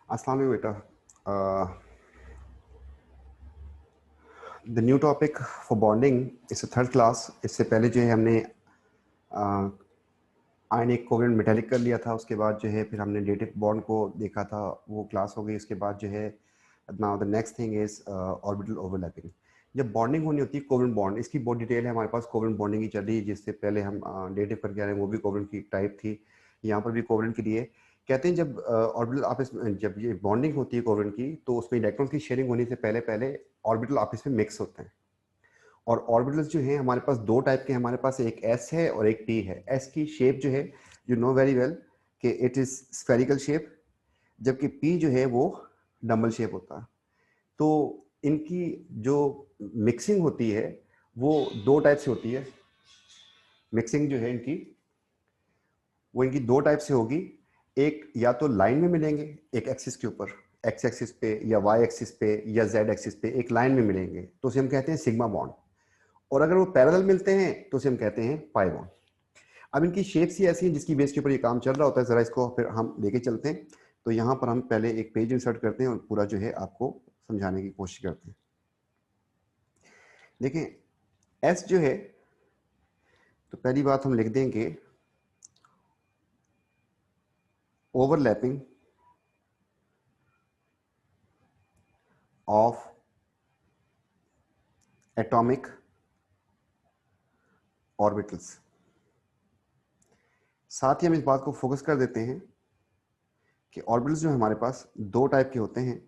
अस्सलाम वालेकुम बेटा। The new topic for bonding इस थर्ड क्लास। इससे पहले जो है हमने आयनिक कोवेलेंट मेटालिक कर लिया था। उसके बाद जो है फिर हमने डेटिव बॉन्ड को देखा था, वो क्लास हो गई। उसके बाद जो है now the next thing is orbital overlapping. जब बॉन्डिंग होनी होती है कोवेलेंट बॉन्ड, इसकी बहुत डिटेल है हमारे पास। कोवेलेंट बॉन्डिंग की चल रही है, जिससे पहले हम डेटिव करके आ रहे हैं, वो भी कोवेलेंट की टाइप थी। यहाँ पर भी कोवेलेंट के लिए कहते हैं जब ऑर्बिटल आपस में जब ये बॉन्डिंग होती है कोवेलेंट की, तो उसमें इलेक्ट्रॉन्स की शेयरिंग होने से पहले पहले ऑर्बिटल आपस में मिक्स होते हैं। और ऑर्बिटल्स जो हैं हमारे पास दो टाइप के हैं। हमारे पास एक एस है और एक पी है। एस की शेप जो है यू नो वेरी वेल कि इट इज स्फेरिकल शेप, जबकि पी जो है वो डम्बल शेप होता है। तो इनकी जो मिक्सिंग होती है वो दो टाइप से होती है। मिक्सिंग जो है इनकी वो इनकी दो टाइप से होगी। एक या तो लाइन में मिलेंगे, एक एक्सिस के ऊपर, एक्स एक्सिस पे या वाई एक्सिस पे या जेड एक्सिस पे एक लाइन में मिलेंगे, तो उसे हम कहते हैं सिग्मा बॉन्ड। और अगर वो पैरेलल मिलते हैं तो उसे हम कहते हैं पाई बॉन्ड। अब इनकी शेप्स ही ऐसी हैं जिसकी बेस के ऊपर ये काम चल रहा होता है। जरा इसको फिर हम लेके चलते हैं। तो यहाँ पर हम पहले एक पेज इंसर्ट करते हैं और पूरा जो है आपको समझाने की कोशिश करते हैं। देखें एस जो है, तो पहली बात हम लिख देंगे ओवरलैपिंग ऑफ एटॉमिक ऑर्बिटल्स। साथ ही हम इस बात को फोकस कर देते हैं कि ऑर्बिटल्स जो हमारे पास दो टाइप के होते हैं,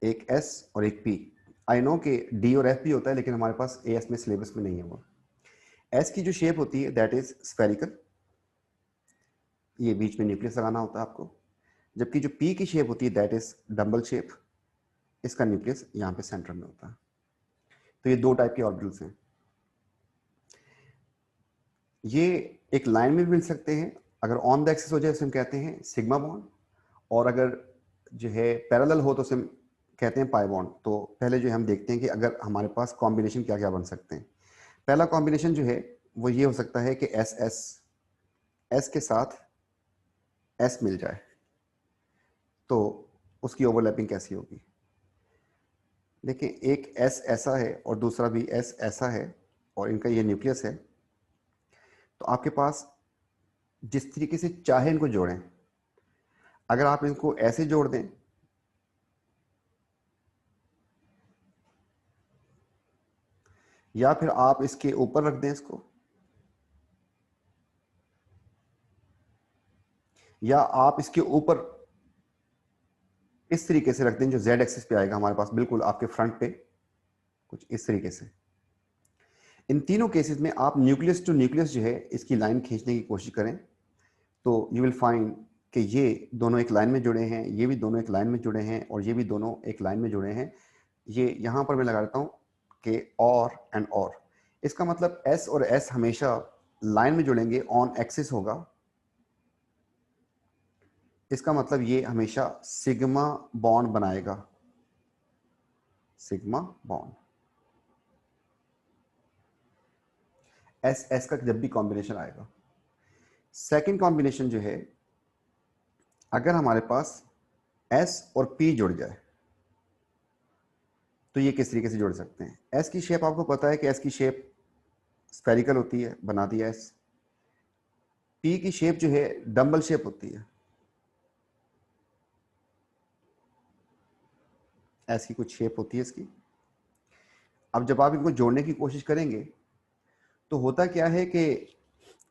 एक एस और एक पी। आई नो कि डी और एफ भी होता है, लेकिन हमारे पास ए एस में सिलेबस में नहीं है वो। एस की जो शेप होती है दैट इज स्फेरिकल, ये बीच में न्यूक्लियस लगाना होता है आपको। जबकि जो पी की शेप होती है दैट इज डम्बल शेप, इसका न्यूक्लियस यहाँ पे सेंटर में होता है। तो ये दो टाइप के ऑर्बिटल्स हैं। ये एक लाइन में भी मिल सकते हैं। अगर ऑन द एक्सिस हो जाए उसे हम कहते हैं सिग्मा बॉन्ड, और अगर जो है पैरेलल हो तो उसे हम कहते हैं पाई बॉन्ड। तो पहले जो हम देखते हैं कि अगर हमारे पास कॉम्बिनेशन क्या क्या बन सकते हैं। पहला कॉम्बिनेशन जो है वो ये हो सकता है कि एस एस एस के साथ एस मिल जाए, तो उसकी ओवरलैपिंग कैसी होगी। देखिए एक एस ऐसा है और दूसरा भी एस ऐसा है, और इनका ये न्यूक्लियस है। तो आपके पास जिस तरीके से चाहे इनको जोड़ें, अगर आप इनको ऐसे जोड़ दें या फिर आप इसके ऊपर रख दें इसको, या आप इसके ऊपर इस तरीके से रख दें जो जेड एक्सिस पे आएगा हमारे पास, बिल्कुल आपके फ्रंट पे कुछ इस तरीके से। इन तीनों केसेस में आप न्यूक्लियस टू न्यूक्लियस जो है इसकी लाइन खींचने की कोशिश करें, तो यू विल फाइंड कि ये दोनों एक लाइन में जुड़े हैं, ये भी दोनों एक लाइन में जुड़े हैं, और ये भी दोनों एक लाइन में जुड़े हैं। ये यहां पर मैं लगा देता हूं कि और एंड और। इसका मतलब एस और एस हमेशा लाइन में जुड़ेंगे, ऑन एक्सिस होगा। इसका मतलब ये हमेशा सिग्मा बॉन्ड बनाएगा, सिग्मा बॉन्ड। एस एस का जब भी कॉम्बिनेशन आएगा। सेकंड कॉम्बिनेशन जो है, अगर हमारे पास एस और पी जुड़ जाए तो ये किस तरीके से जुड़ सकते हैं। एस की शेप आपको पता है कि एस की शेप स्फेरिकल होती है, बना दिया एस। पी की शेप जो है डम्बल शेप होती है, एस की कुछ शेप होती है इसकी। अब जब आप इनको जोड़ने की कोशिश करेंगे तो होता क्या है कि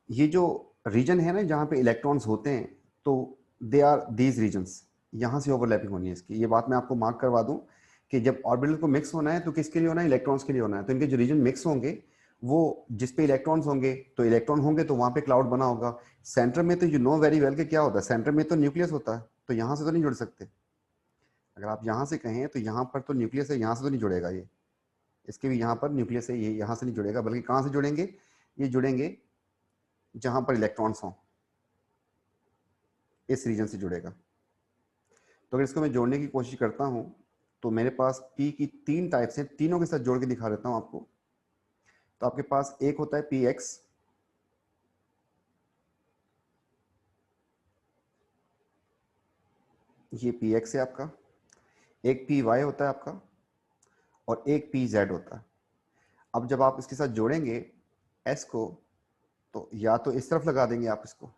ये जो रीजन है ना जहाँ पे इलेक्ट्रॉन्स होते हैं, तो दे आर दीज रीजन्स, यहाँ से ओवरलैपिंग होनी है इसकी। ये बात मैं आपको मार्क करवा दूं कि जब ऑर्बिटल को मिक्स होना है तो किसके लिए होना है, इलेक्ट्रॉन्स के लिए होना है। तो इनके जो रीजन मिक्स होंगे वो जिस पे इलेक्ट्रॉन्स होंगे, तो इलेक्ट्रॉन होंगे तो वहाँ पे क्लाउड बना होगा। सेंटर में तो यू नो वेरी वेल कि क्या होता है, सेंटर में तो न्यूक्लियस होता है, तो यहाँ से तो नहीं जुड़ सकते। अगर आप यहाँ से कहें तो यहाँ पर तो न्यूक्लियस है, यहाँ से तो नहीं जुड़ेगा ये। इसके भी यहाँ पर न्यूक्लियस है, ये यहाँ से नहीं जुड़ेगा, बल्कि कहाँ से जुड़ेंगे, ये जुड़ेंगे जहाँ पर इलेक्ट्रॉन्स हों, इस रीजन से जुड़ेगा। तो अगर इसको मैं जोड़ने की कोशिश करता हूँ तो मेरे पास पी की तीन टाइप्स हैं, तीनों के साथ जोड़ के दिखा देता हूँ आपको। तो आपके पास एक होता है पी एक्स, ये पी एक्स है आपका, एक पी वाई होता है आपका, और एक पी जेड होता है। अब जब आप इसके साथ जोड़ेंगे एस को, तो या तो इस तरफ लगा देंगे आप इसको,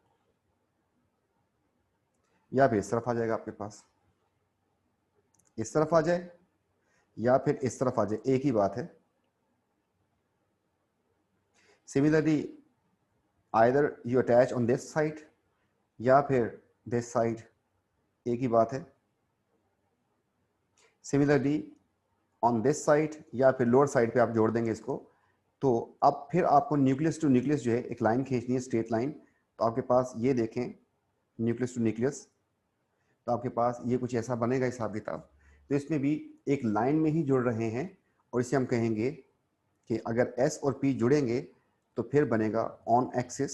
या फिर इस तरफ आ जाएगा आपके पास, इस तरफ आ जाए या फिर इस तरफ आ जाए, एक ही बात है। Similarly either you attach on this side या फिर दिस साइड, एक ही बात है। सिमिलरली ऑन दिस साइड या फिर लोअर साइड पे आप जोड़ देंगे इसको। तो अब फिर आपको न्यूक्लियस टू न्यूक्लियस जो है एक लाइन खींचनी है, स्ट्रेट लाइन। तो आपके पास ये देखें न्यूक्लियस टू न्यूक्लियस, तो आपके पास ये कुछ ऐसा बनेगा हिसाब किताब। तो इसमें भी एक लाइन में ही जुड़ रहे हैं, और इसे हम कहेंगे कि अगर S और P जुड़ेंगे तो फिर बनेगा ऑन एक्सिस,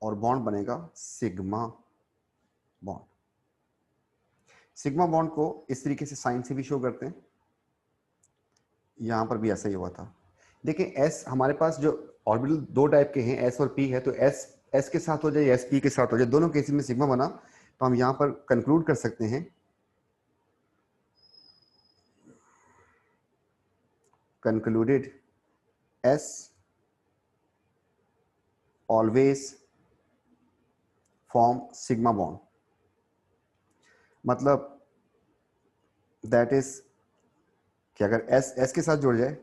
और बॉन्ड बनेगा सिग्मा बॉन्ड। सिग्मा बॉन्ड को इस तरीके से साइन से भी शो करते हैं, यहां पर भी ऐसा ही हुआ था। देखिए एस हमारे पास जो ऑर्बिटल दो टाइप के हैं, एस और पी है, तो एस के साथ हो जाए, एस पी के साथ हो जाए, दोनों केसेस में सिग्मा बना। तो हम यहां पर कंक्लूड कर सकते हैं, concluded S always form sigma bond. मतलब दैट इज कि अगर एस के साथ जुड़ जाए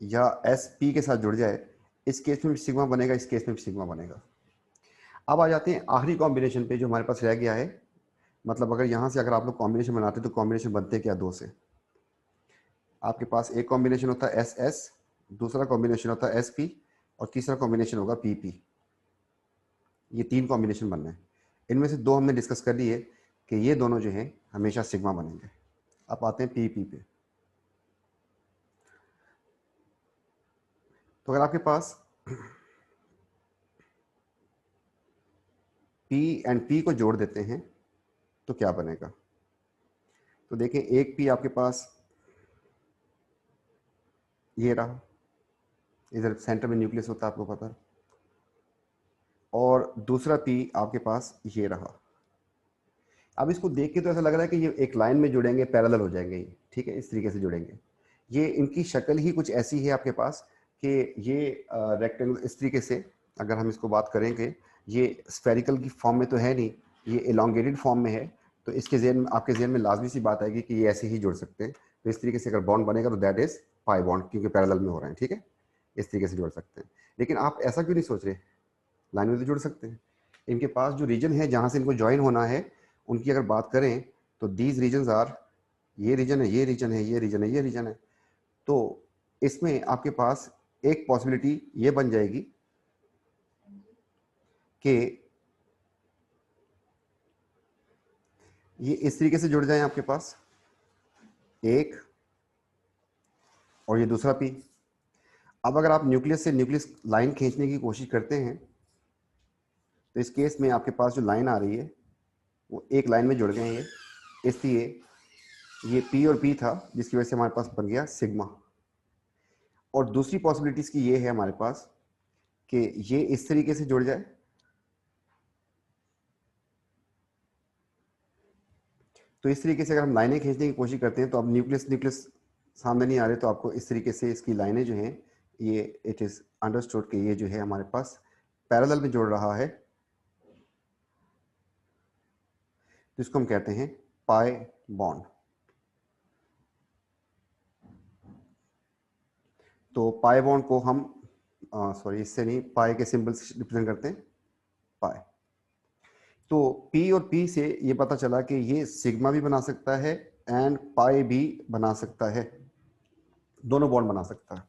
या एस पी के साथ जुड़ जाए, इस केस में भी सिग्मा बनेगा, इस केस में भी सिग्मा बनेगा। अब आ जाते हैं आखिरी कॉम्बिनेशन पे जो हमारे पास रह गया है। मतलब अगर यहाँ से अगर आप लोग कॉम्बिनेशन बनाते तो कॉम्बिनेशन बनते क्या, दो से। आपके पास एक कॉम्बिनेशन होता है एस एस, दूसरा कॉम्बिनेशन होता है एस पी, और तीसरा कॉम्बिनेशन होगा पी पी। ये तीन कॉम्बिनेशन बनने हैं। इनमें से दो हमने डिस्कस कर लिए कि ये दोनों जो हैं हमेशा सिग्मा बनेंगे। अब आते हैं पी पी पे। तो अगर आपके पास P एंड P को जोड़ देते हैं तो क्या बनेगा। तो देखें, एक P आपके पास ये रहा, इधर सेंटर में न्यूक्लियस होता है आपको पता है, और दूसरा P आपके पास ये रहा। अब इसको देख के तो ऐसा लग रहा है कि ये एक लाइन में जुड़ेंगे, पैरेलल हो जाएंगे ये, ठीक है, इस तरीके से जुड़ेंगे। ये इनकी शक्ल ही कुछ ऐसी है आपके पास कि ये रेक्टेंगल इस तरीके से, अगर हम इसको बात करेंगे, ये स्फेरिकल की फॉर्म में तो है नहीं, ये एलोंगेटेड फॉर्म में है। तो इसके जहन में, आपके जहन में लाजमी सी बात आएगी कि ये ऐसे ही जुड़ सकते हैं। तो इस तरीके से अगर बॉन्ड बनेगा तो दैट इज पाई बॉन्ड, क्योंकि पैरेलल में हो रहे हैं, ठीक है, इस तरीके से जुड़ सकते हैं। लेकिन आप ऐसा क्यों नहीं सोच रहे, लाइन में तो जुड़ सकते हैं। इनके पास जो रीजन है जहाँ से इनको ज्वाइन होना है, उनकी अगर बात करें तो दीज रीजन आर, ये रीजन है, ये रीजन है, ये रीजन है, ये रीजन है। तो इसमें आपके पास एक पॉसिबिलिटी ये बन जाएगी कि ये इस तरीके से जुड़ जाए आपके पास एक, और ये दूसरा पी। अब अगर आप न्यूक्लियस से न्यूक्लियस लाइन खींचने की कोशिश करते हैं तो इस केस में आपके पास जो लाइन आ रही है वो एक लाइन में जुड़ गए हैं ये, इसलिए ये पी और पी था, जिसकी वजह से हमारे पास बन गया सिग्मा। और दूसरी पॉसिबिलिटीज की ये है हमारे पास कि ये इस तरीके से जुड़ जाए, तो इस तरीके से अगर हम लाइनें खींचने की कोशिश करते हैं तो अब न्यूक्लियस न्यूक्लियस सामने नहीं आ रहे, तो आपको इस तरीके से इसकी लाइनें जो हैं ये, इट इज अंडरस्टूड कि ये जो है हमारे पास पैरेलल में जुड़ रहा है। तो इसको हम कहते हैं पाई बॉन्ड। तो पाई बॉन्ड को हम सॉरी इससे नहीं, पाई के सिंबल से रिप्रेजेंट करते हैं, पाई। तो P और P से ये पता चला कि ये सिग्मा भी बना सकता है एंड पाई भी बना सकता है, दोनों बॉन्ड बना सकता है।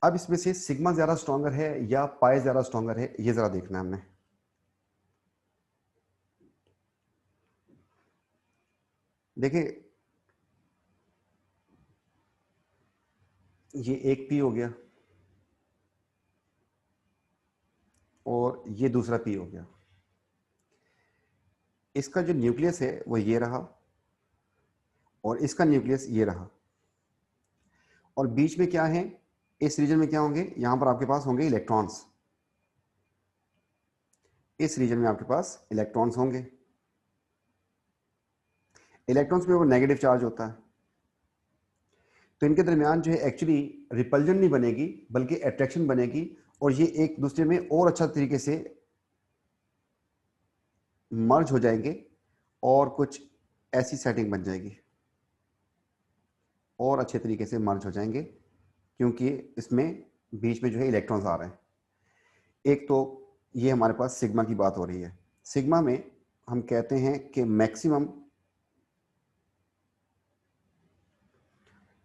अब इसमें से सिग्मा ज्यादा स्ट्रॉन्गर है या पाई ज्यादा स्ट्रॉन्गर है, ये जरा देखना है हमने। देखिए, ये एक P हो गया और ये दूसरा P हो गया। इसका जो न्यूक्लियस है वो ये रहा, और इसका न्यूक्लियस ये रहा, और बीच में क्या है, इस रीजन में क्या होंगे, यहां पर आपके पास होंगे इलेक्ट्रॉन्स। इस रीजन में आपके पास इलेक्ट्रॉन्स होंगे। इलेक्ट्रॉन्स पे वो नेगेटिव चार्ज होता है, तो इनके दरमियान जो है एक्चुअली रिपल्जन नहीं बनेगी बल्कि अट्रैक्शन बनेगी, और ये एक दूसरे में और अच्छा तरीके से मर्ज हो जाएंगे और कुछ ऐसी सेटिंग बन जाएगी, और अच्छे तरीके से मर्ज हो जाएंगे, क्योंकि इसमें बीच में जो है इलेक्ट्रॉन्स आ रहे हैं। एक तो ये हमारे पास सिग्मा की बात हो रही है। सिग्मा में हम कहते हैं कि मैक्सिमम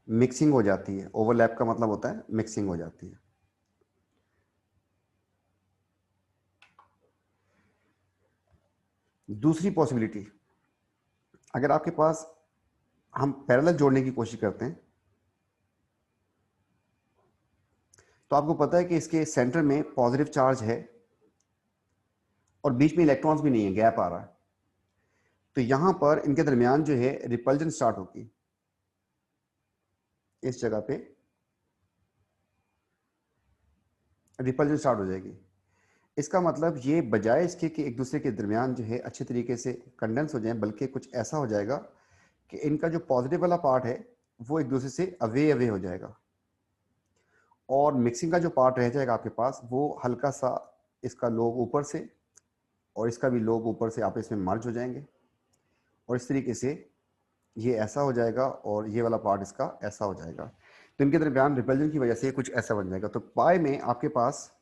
मिक्सिंग हो जाती है। ओवरलैप का मतलब होता है मिक्सिंग हो जाती है। दूसरी पॉसिबिलिटी, अगर आपके पास हम पैरेलल जोड़ने की कोशिश करते हैं, तो आपको पता है कि इसके सेंटर में पॉजिटिव चार्ज है और बीच में इलेक्ट्रॉन्स भी नहीं है, गैप आ रहा है, तो यहां पर इनके दरमियान जो है रिपल्जन स्टार्ट होगी। इस जगह पे रिपल्जन स्टार्ट हो जाएगी। इसका मतलब ये बजाय इसके कि एक दूसरे के दरमियान जो है अच्छे तरीके से कंडेंस हो जाए, बल्कि कुछ ऐसा हो जाएगा कि इनका जो पॉजिटिव वाला पार्ट है वो एक दूसरे से अवे अवे हो जाएगा, और मिक्सिंग का जो पार्ट रह जाएगा आपके पास वो हल्का सा, इसका लोब ऊपर से और इसका भी लोब ऊपर से आपस में मर्ज हो जाएंगे, और इस तरीके से ये ऐसा हो जाएगा और ये वाला पार्ट इसका ऐसा हो जाएगा। तो इनके दरमियान रिपल्जन की वजह से कुछ ऐसा बन जाएगा। तो पाई में आपके पास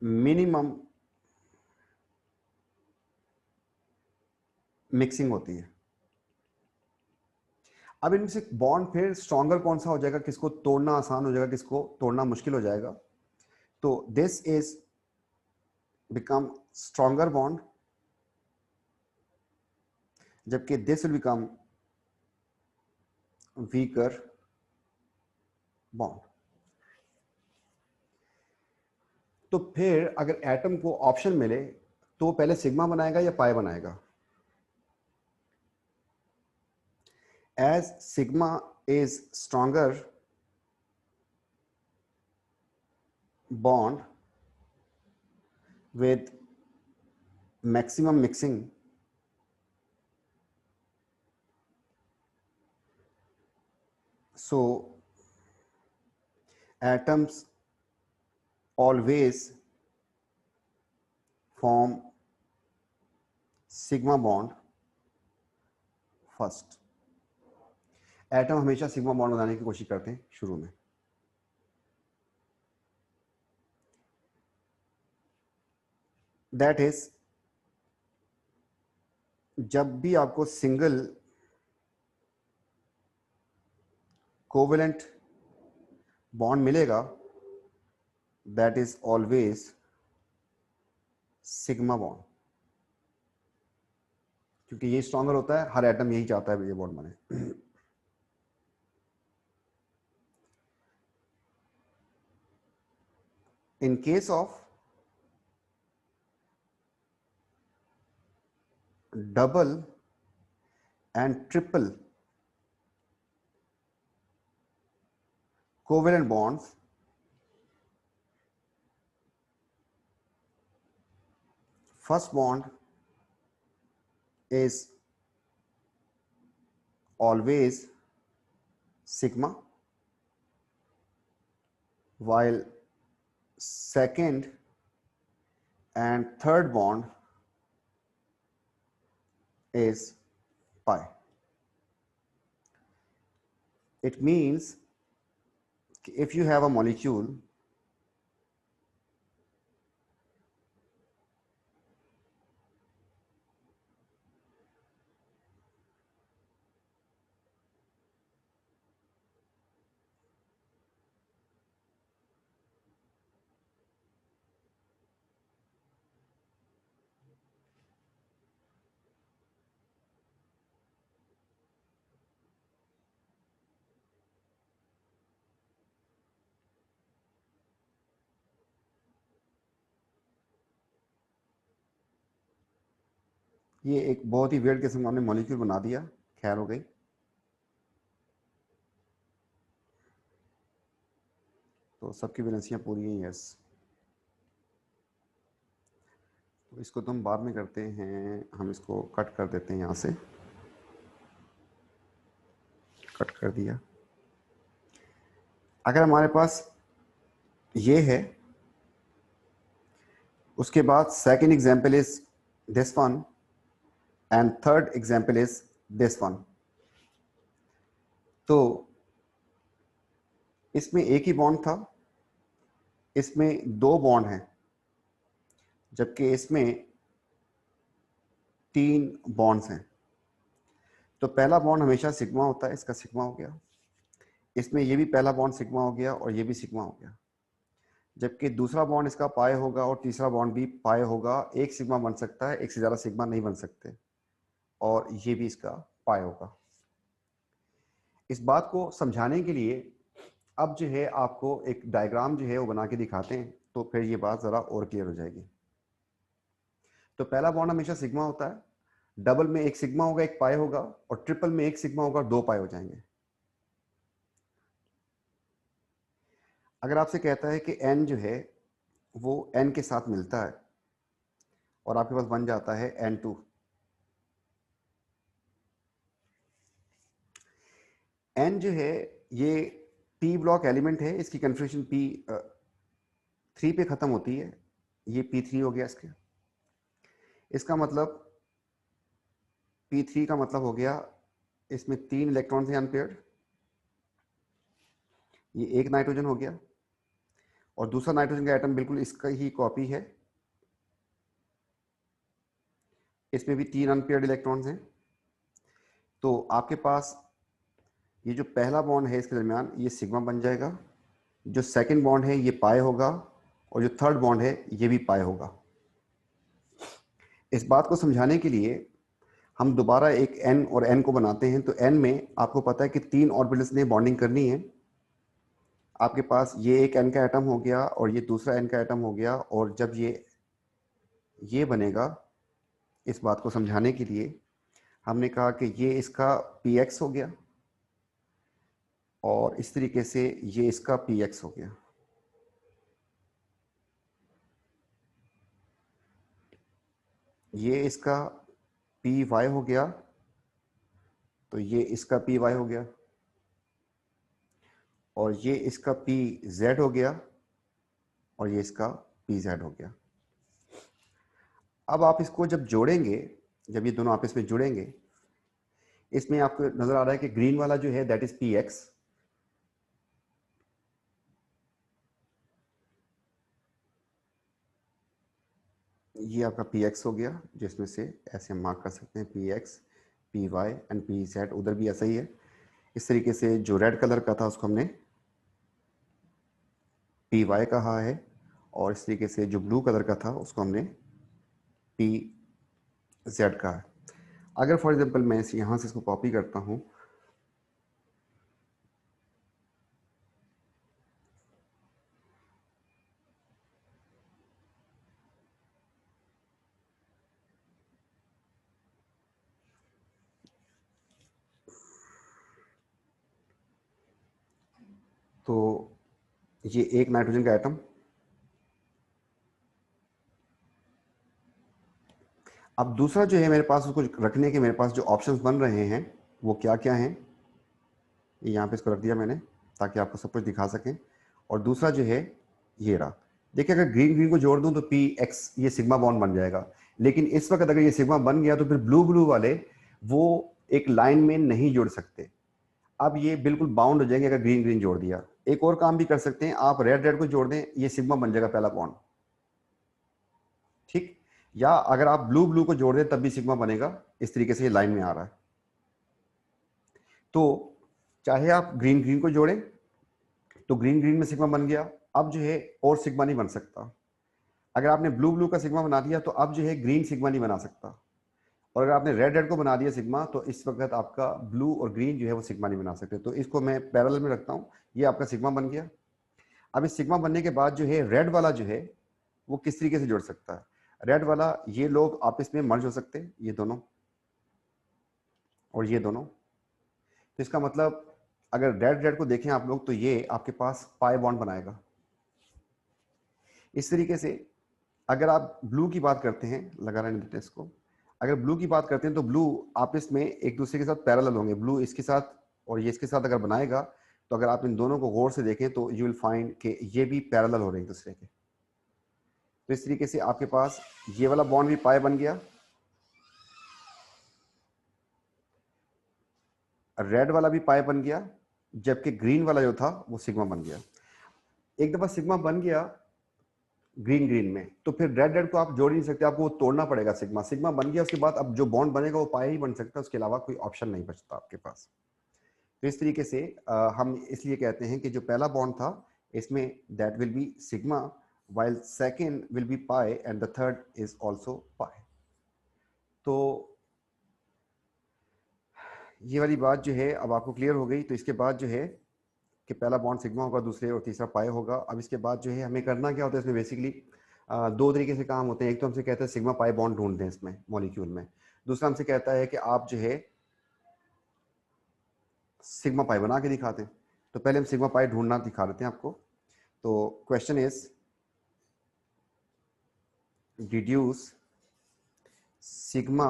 मिनिमम मिक्सिंग होती है। अब इनमें से बॉन्ड फिर स्ट्रॉन्गर कौन सा हो जाएगा, किसको तोड़ना आसान हो जाएगा, किसको तोड़ना मुश्किल हो जाएगा, तो this is become stronger bond, जबकि this will become weaker bond. तो फिर अगर एटम को ऑप्शन मिले तो पहले सिग्मा बनाएगा या पाई बनाएगा? As sigma is stronger bond with maximum mixing, so atoms always form sigma bond first. Atom हमेशा सिग्मा बॉन्ड बनाने की कोशिश करते हैं शुरू में। दैट इज, जब भी आपको सिंगल कोवेलेंट बॉन्ड मिलेगा, that is always sigma bond, क्योंकि ये स्ट्रॉन्गर होता है, हर एटम यही चाहता है ये बॉन्ड बने। In case of double and triple covalent bonds, first bond is always sigma, while second and third bond is pi. It means if you have a molecule ये एक बहुत ही वियर्ड किस्म का हमने मॉलिक्यूल बना दिया, खैर हो गई। तो सबकी वैलेंसियां पूरी हैं, यस। इसको तो हम बाद में करते हैं, हम इसको कट कर देते हैं, यहाँ से कट कर दिया। अगर हमारे पास ये है, उसके बाद second example is this one and third example is this one. तो इसमें एक ही बॉन्ड था, इसमें दो बॉन्ड हैं, जबकि इसमें तीन बॉन्ड्स हैं। तो पहला बॉन्ड हमेशा सिग्मा होता है, इसका सिग्मा हो गया। इसमें ये भी पहला बॉन्ड सिग्मा हो गया और ये भी सिग्मा हो गया। जबकि दूसरा बॉन्ड इसका पाए होगा और तीसरा बॉन्ड भी पाए होगा। एक सिग्मा बन सकता है, एक से ज़्यादा सिग्मा नहीं बन सकते। और ये भी इसका पाए होगा। इस बात को समझाने के लिए अब जो है आपको एक डायग्राम जो है वो बना के दिखाते हैं, तो फिर ये बात ज़रा और क्लियर हो जाएगी। तो पहला बॉन्ड हमेशा सिग्मा होता है, डबल में एक सिग्मा होगा, एक पाए होगा, और ट्रिपल में एक सिग्मा होगा और दो पाए हो जाएंगे। अगर आपसे कहता है कि n जो है वो n के साथ मिलता है और आपके पास बन जाता है n2। n जो है ये p ब्लॉक एलिमेंट है, इसकी कन्फिग्रेशन p3 पे खत्म होती है। ये p3 हो गया इसका मतलब p3 का मतलब हो गया इसमें 3 इलेक्ट्रॉन हैं अनपेयर्ड। ये एक नाइट्रोजन हो गया और दूसरा नाइट्रोजन का एटम बिल्कुल इसका ही कॉपी है, इसमें भी 3 अनपेयर्ड इलेक्ट्रॉन्स हैं। तो आपके पास ये जो पहला बॉन्ड है इसके दरमियान ये सिग्मा बन जाएगा, जो सेकंड बॉन्ड है ये पाए होगा और जो थर्ड बॉन्ड है ये भी पाए होगा। इस बात को समझाने के लिए हम दोबारा एक n और n को बनाते हैं। तो n में आपको पता है कि 3 ऑर्बिटल्स ने बॉन्डिंग करनी है। आपके पास ये एक n का एटम हो गया और ये दूसरा n का एटम हो गया, और जब ये बनेगा, इस बात को समझाने के लिए हमने कहा कि ये इसका px हो गया और इस तरीके से ये इसका px हो गया। ये इसका py हो गया, तो ये इसका py हो गया, और ये इसका pz हो गया और ये इसका pz हो गया। अब आप इसको जब जोड़ेंगे, जब ये दोनों आपस में जुड़ेंगे, इसमें आपको नजर आ रहा है कि ग्रीन वाला जो है दैट इज px, ये आपका px हो गया, जिसमें से ऐसे हम मार्क कर सकते हैं px, py एंड pz। उधर भी ऐसा ही है। इस तरीके से जो रेड कलर का था उसको हमने py कहा है, और इस तरीके से जो ब्लू कलर का था उसको हमने pz कहा है। अगर फॉर एग्जांपल मैं यहाँ से इसको कॉपी करता हूँ, तो ये एक नाइट्रोजन का एटम। अब दूसरा जो है मेरे पास उसको रखने के मेरे पास जो ऑप्शंस बन रहे हैं वो क्या क्या हैं, ये यहाँ पे इसको रख दिया मैंने ताकि आपको सब कुछ दिखा सकें। और दूसरा जो है ये रहा। देखिए अगर ग्रीन ग्रीन को जोड़ दूं तो पी एक्स ये सिग्मा बॉन्ड बन जाएगा, लेकिन इस वक्त अगर ये सिग्मा बन गया तो फिर ब्लू ब्लू वाले वो एक लाइन में नहीं जुड़ सकते। अब ये बिल्कुल बाउंड हो जाएंगे अगर ग्रीन ग्रीन जोड़ दिया। एक और काम भी कर सकते हैं, आप रेड रेड को जोड़ दें, ये सिग्मा बन जाएगा पहला बॉन्ड, ठीक। या अगर आप ब्लू ब्लू को जोड़ दें तब भी सिग्मा बनेगा। इस तरीके से ये लाइन में आ रहा है। तो चाहे आप ग्रीन ग्रीन को जोड़ें तो ग्रीन ग्रीन में सिग्मा बन गया, अब जो है और सिग्मा नहीं बन सकता। अगर आपने ब्लू ब्लू का सिग्मा बना दिया तो अब जो है ग्रीन सिग्मा नहीं बना सकता। और अगर आपने रेड रेड को बना दिया सिग्मा तो इस वक्त आपका ब्लू और ग्रीन जो है वो सिग्मा नहीं बना सकते। तो इसको मैं पैरेलल में रखता हूँ, ये आपका सिग्मा बन गया। अब इस सिग्मा बनने के बाद जो है रेड वाला जो है वो किस तरीके से जुड़ सकता है, रेड वाला ये लोग आपस में मर्ज हो सकते हैं, ये दोनों और ये दोनों। तो इसका मतलब अगर रेड रेड को देखें आप लोग तो ये आपके पास पाई बॉन्ड बनाएगा। इस तरीके से अगर आप ब्लू की बात करते हैं, लगा रहे हैं टेस्ट को, अगर ब्लू की बात करते हैं तो ब्लू आपस में एक दूसरे के साथ पैरेलल होंगे। ब्लू इसके साथ और ये इसके साथ अगर बनाएगा, तो अगर आप इन दोनों को गौर से देखें तो यू विल फाइंड कि ये भी पैरेलल हो रहे हैं एक दूसरे के। तो इस तरीके से आपके पास ये वाला बॉन्ड भी पाई बन गया, रेड वाला भी पाई बन गया, जबकि ग्रीन वाला जो था वो सिग्मा बन गया। एक दफा सिग्मा बन गया ग्रीन ग्रीन में, तो फिर रेड रेड को आप जोड़ नहीं सकते, आपको वो तोड़ना पड़ेगा। सिग्मा सिग्मा बन गया, उसके बाद अब जो बॉन्ड बनेगा वो पाई ही बन सकता है, उसके अलावा कोई ऑप्शन नहीं बचता आपके पास। तो इस तरीके से हम इसलिए कहते हैं कि जो पहला बॉन्ड था इसमें that will be sigma, while second will be pi and the third is also pi। तो ये वाली बात जो है अब आपको क्लियर हो गई। तो इसके बाद जो है कि पहला बॉन्ड सिग्मा होगा, दूसरे और तीसरा पाई होगा। अब इसके बाद जो है हमें करना क्या होता है इसमें, बेसिकली दो तरीके से काम होते हैं। एक तो हमसे कहता है सिग्मा पाई बॉन्ड ढूंढ दें इसमें मॉलिक्यूल में, दूसरा हमसे कहता है कि आप जो है सिग्मा पाई बना के दिखाते हैं। तो पहले हम सिग्मा पाई ढूंढना दिखा देते हैं आपको। तो question is deduce sigma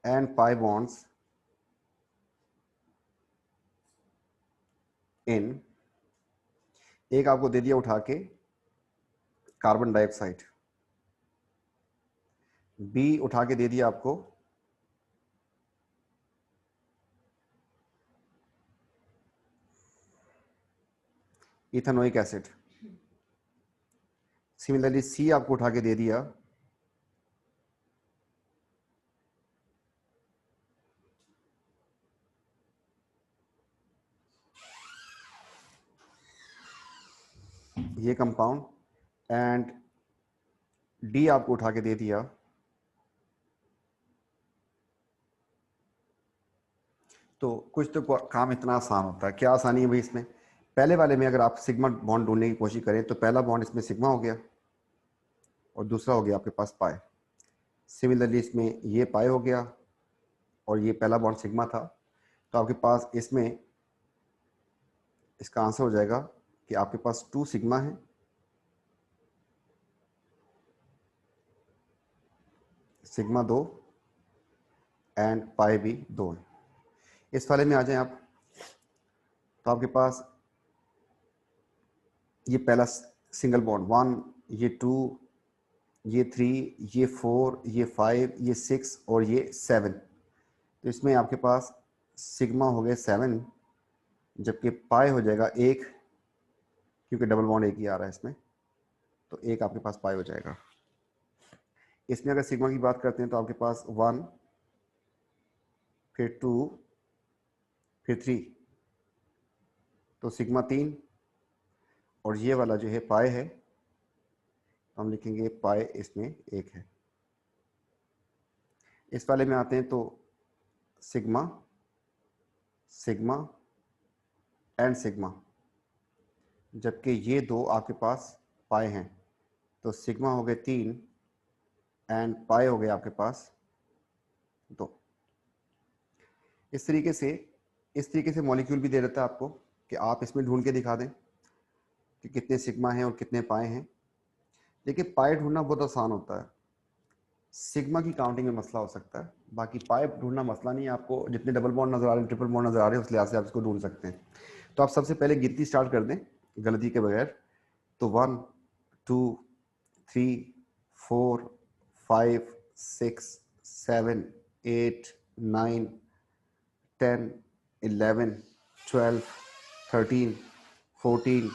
and pi bonds in, एक आपको दे दिया उठा के कार्बन डाइऑक्साइड, बी उठा के दे दिया आपको इथेनोइक एसिड, सिमिलरली सी आपको उठा के दे दिया ये कंपाउंड, एंड डी आपको उठा के दे दिया तो कुछ तो काम इतना आसान होता है। क्या आसानी है भाई इसमें, पहले वाले में अगर आप सिग्मा बॉन्ड ढूंढने की कोशिश करें तो पहला बॉन्ड इसमें सिग्मा हो गया और दूसरा हो गया आपके पास पाई। सिमिलरली इसमें ये पाई हो गया और ये पहला बॉन्ड सिग्मा था। तो आपके पास इसमें इसका आंसर हो जाएगा कि आपके पास 2 सिग्मा है, सिग्मा 2 एंड पाई भी 2 है। इस वाले में आ जाएं आप, तो आपके पास ये पहला सिंगल बॉन्ड 1, ये 2, ये 3, ये 4, ये 5, ये 6 और ये 7। तो इसमें आपके पास सिग्मा हो गया 7, जबकि पाई हो जाएगा 1, क्योंकि डबल बॉन्ड एक ही आ रहा है इसमें, तो एक आपके पास पाई हो जाएगा। इसमें अगर सिग्मा की बात करते हैं तो आपके पास 1, फिर 2, फिर 3, तो सिग्मा 3, और ये वाला जो है पाई है, तो हम लिखेंगे पाई इसमें 1 है। इस वाले में आते हैं तो सिग्मा, सिग्मा एंड सिग्मा, जबकि ये दो आपके पास पाई हैं, तो सिग्मा हो गए 3 एंड पाई हो गए आपके पास 2। इस तरीके से मॉलिक्यूल भी दे देता है आपको कि आप इसमें ढूंढ के दिखा दें कि कितने सिग्मा हैं और कितने पाए हैं। देखिए पाई ढूंढना बहुत आसान होता है, सिग्मा की काउंटिंग में मसला हो सकता है, बाकी पाई ढूंढना मसला नहीं है। आपको जितने डबल बॉन्ड नजर आ रहे हैं, ट्रिपल बॉन्ड नजर आ रहे हैं, उस लिहाज से आप इसको ढूंढ सकते हैं। तो आप सबसे पहले गिनती स्टार्ट कर दें गलती के बगैर। तो 1, 2, 3, 4, 5, 6, 7, 8, 9, 10, 11, 12, 13, 14,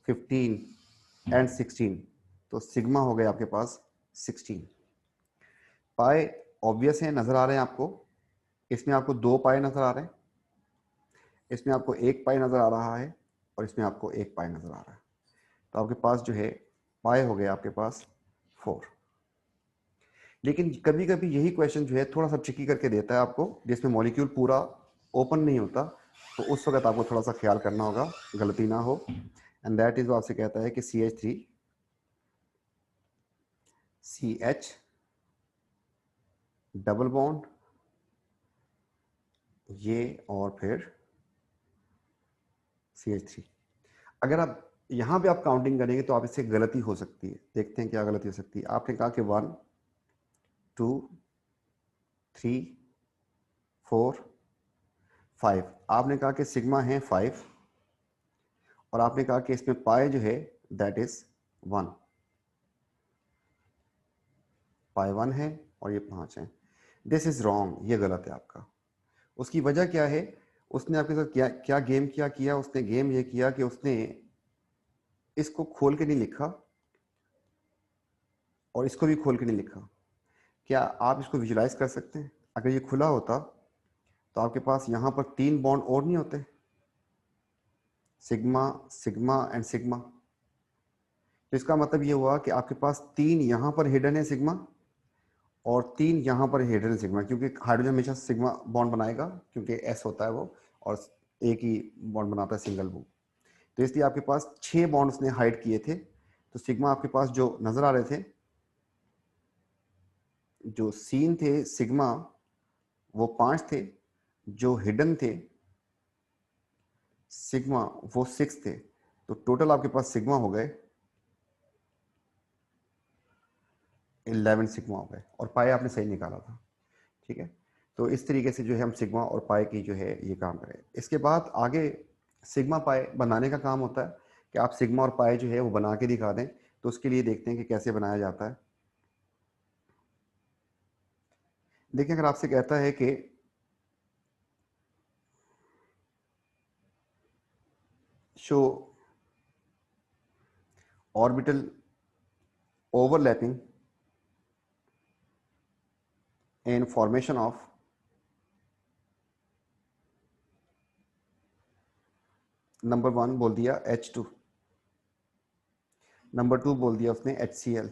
15 एंड 16। तो सिग्मा हो गए आपके पास 16। पाए ऑब्वियस है, नजर आ रहे हैं आपको, इसमें आपको 2 पाए नजर आ रहे हैं, इसमें आपको 1 पाई नजर आ रहा है, और इसमें आपको 1 पाई नजर आ रहा है। तो आपके पास जो है पाए हो गए आपके पास 4। लेकिन कभी कभी यही क्वेश्चन जो है थोड़ा सा ट्रिकी करके देता है आपको, जिसमें मॉलिक्यूल पूरा ओपन नहीं होता, तो उस वक्त आपको थोड़ा सा ख्याल करना होगा गलती ना हो। एंड दैट इज वो आपसे कहता है कि CH3 CH डबल बॉन्ड ये और फिर CH3। अगर आप यहाँ पे आप काउंटिंग करेंगे तो आप इससे गलती हो सकती है। देखते हैं क्या गलती हो सकती है। आपने कहा कि 1 2 3 4 5, आपने कहा कि सिग्मा है 5 और आपने कहा कि इसमें पाई जो है दैट इज 1, पाई 1 है और ये 5 है। दिस इज रॉन्ग, ये गलत है आपका। उसकी वजह क्या है? उसने आपके साथ क्या क्या गेम किया? उसने गेम ये किया कि उसने इसको खोल के नहीं लिखा और इसको भी खोल के नहीं लिखा। क्या आप इसको विजुलाइज कर सकते हैं? अगर ये खुला होता तो आपके पास यहाँ पर 3 बॉन्ड और नहीं होते, सिग्मा सिग्मा एंड सिग्मा। तो इसका मतलब ये हुआ कि आपके पास 3 यहाँ पर हिडन है सिग्मा और 3 यहाँ पर हिडन सिग्मा, क्योंकि हाइड्रोजन हमेशा सिग्मा बॉन्ड बनाएगा क्योंकि एस होता है वो, और एक ही बॉन्ड बनाता है सिंगल बॉन्ड। तो इसलिए आपके पास 6 बॉन्ड उसने हाइड किए थे। तो सिग्मा आपके पास जो नजर आ रहे थे, जो सीन थे सिग्मा वो 5 थे, जो हिडन थे सिग्मा वो 6 थे। तो टोटल आपके पास सिग्मा हो गए 11 सिग्मा हो गए, और पाई आपने सही निकाला था। ठीक है, तो इस तरीके से जो है हम सिग्मा और पाई की जो है ये काम करें। इसके बाद आगे सिग्मा पाई बनाने का काम होता है कि आप सिग्मा और पाई जो है वो बना के दिखा दें। तो उसके लिए देखते हैं कि कैसे बनाया जाता है। देखिए, अगर आपसे कहता है कि show orbital overlapping in formation of number 1 बोल दिया H2, नंबर 2 बोल दिया उसने HCl।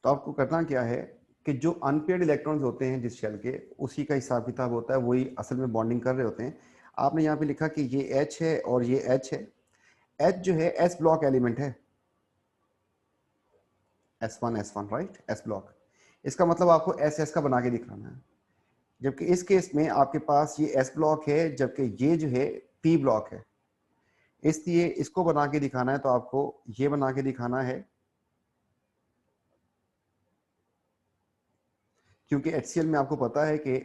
तो आपको करना क्या है कि जो अनपेयर्ड इलेक्ट्रॉन्स होते हैं जिस शेल के, उसी का हिसाब किताब होता है, वही असल में बॉन्डिंग कर रहे होते हैं। आपने यहाँ पे लिखा कि ये H है और ये H है। H जो है S ब्लॉक एलिमेंट है, S1 राइट, S ब्लॉक। इसका मतलब आपको SS का बना के दिखाना है। जबकि इस केस में आपके पास ये S ब्लॉक है, जबकि ये जो है P ब्लॉक है। इसलिए इसको बना के दिखाना है तो आपको ये बना के दिखाना है, क्योंकि HCl में आपको पता है कि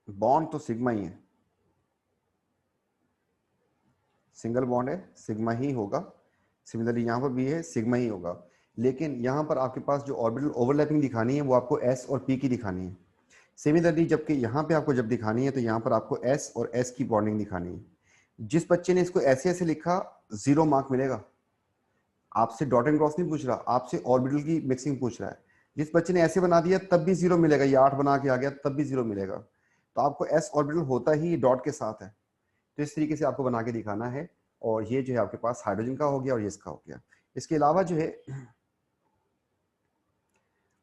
बॉन्ड तो सिग्मा ही है, सिंगल बॉन्ड है, सिग्मा ही होगा। सिमिलरली यहाँ पर भी है, सिग्मा ही होगा। लेकिन यहाँ पर आपके पास जो ऑर्बिटल ओवरलैपिंग दिखानी है वो आपको S और P की दिखानी है। सिमिलरली जबकि यहाँ पे आपको जब दिखानी है तो यहाँ पर आपको S और S की बॉन्डिंग दिखानी है। जिस बच्चे ने इसको ऐसे ऐसे लिखा, 0 मार्क मिलेगा। आपसे डॉट एंड क्रॉस नहीं पूछ रहा, आपसे ऑर्बिटल की मिक्सिंग पूछ रहा है। जिस बच्चे ने ऐसे बना दिया तब भी 0 मिलेगा, ये 8 बना के आ गया तब भी 0 मिलेगा। तो आपको S ऑर्बिटल होता ही डॉट के साथ है। तो इस तरीके से आपको बना के दिखाना है। और ये जो है आपके पास हाइड्रोजन का हो गया और ये इसका हो गया। इसके अलावा जो है,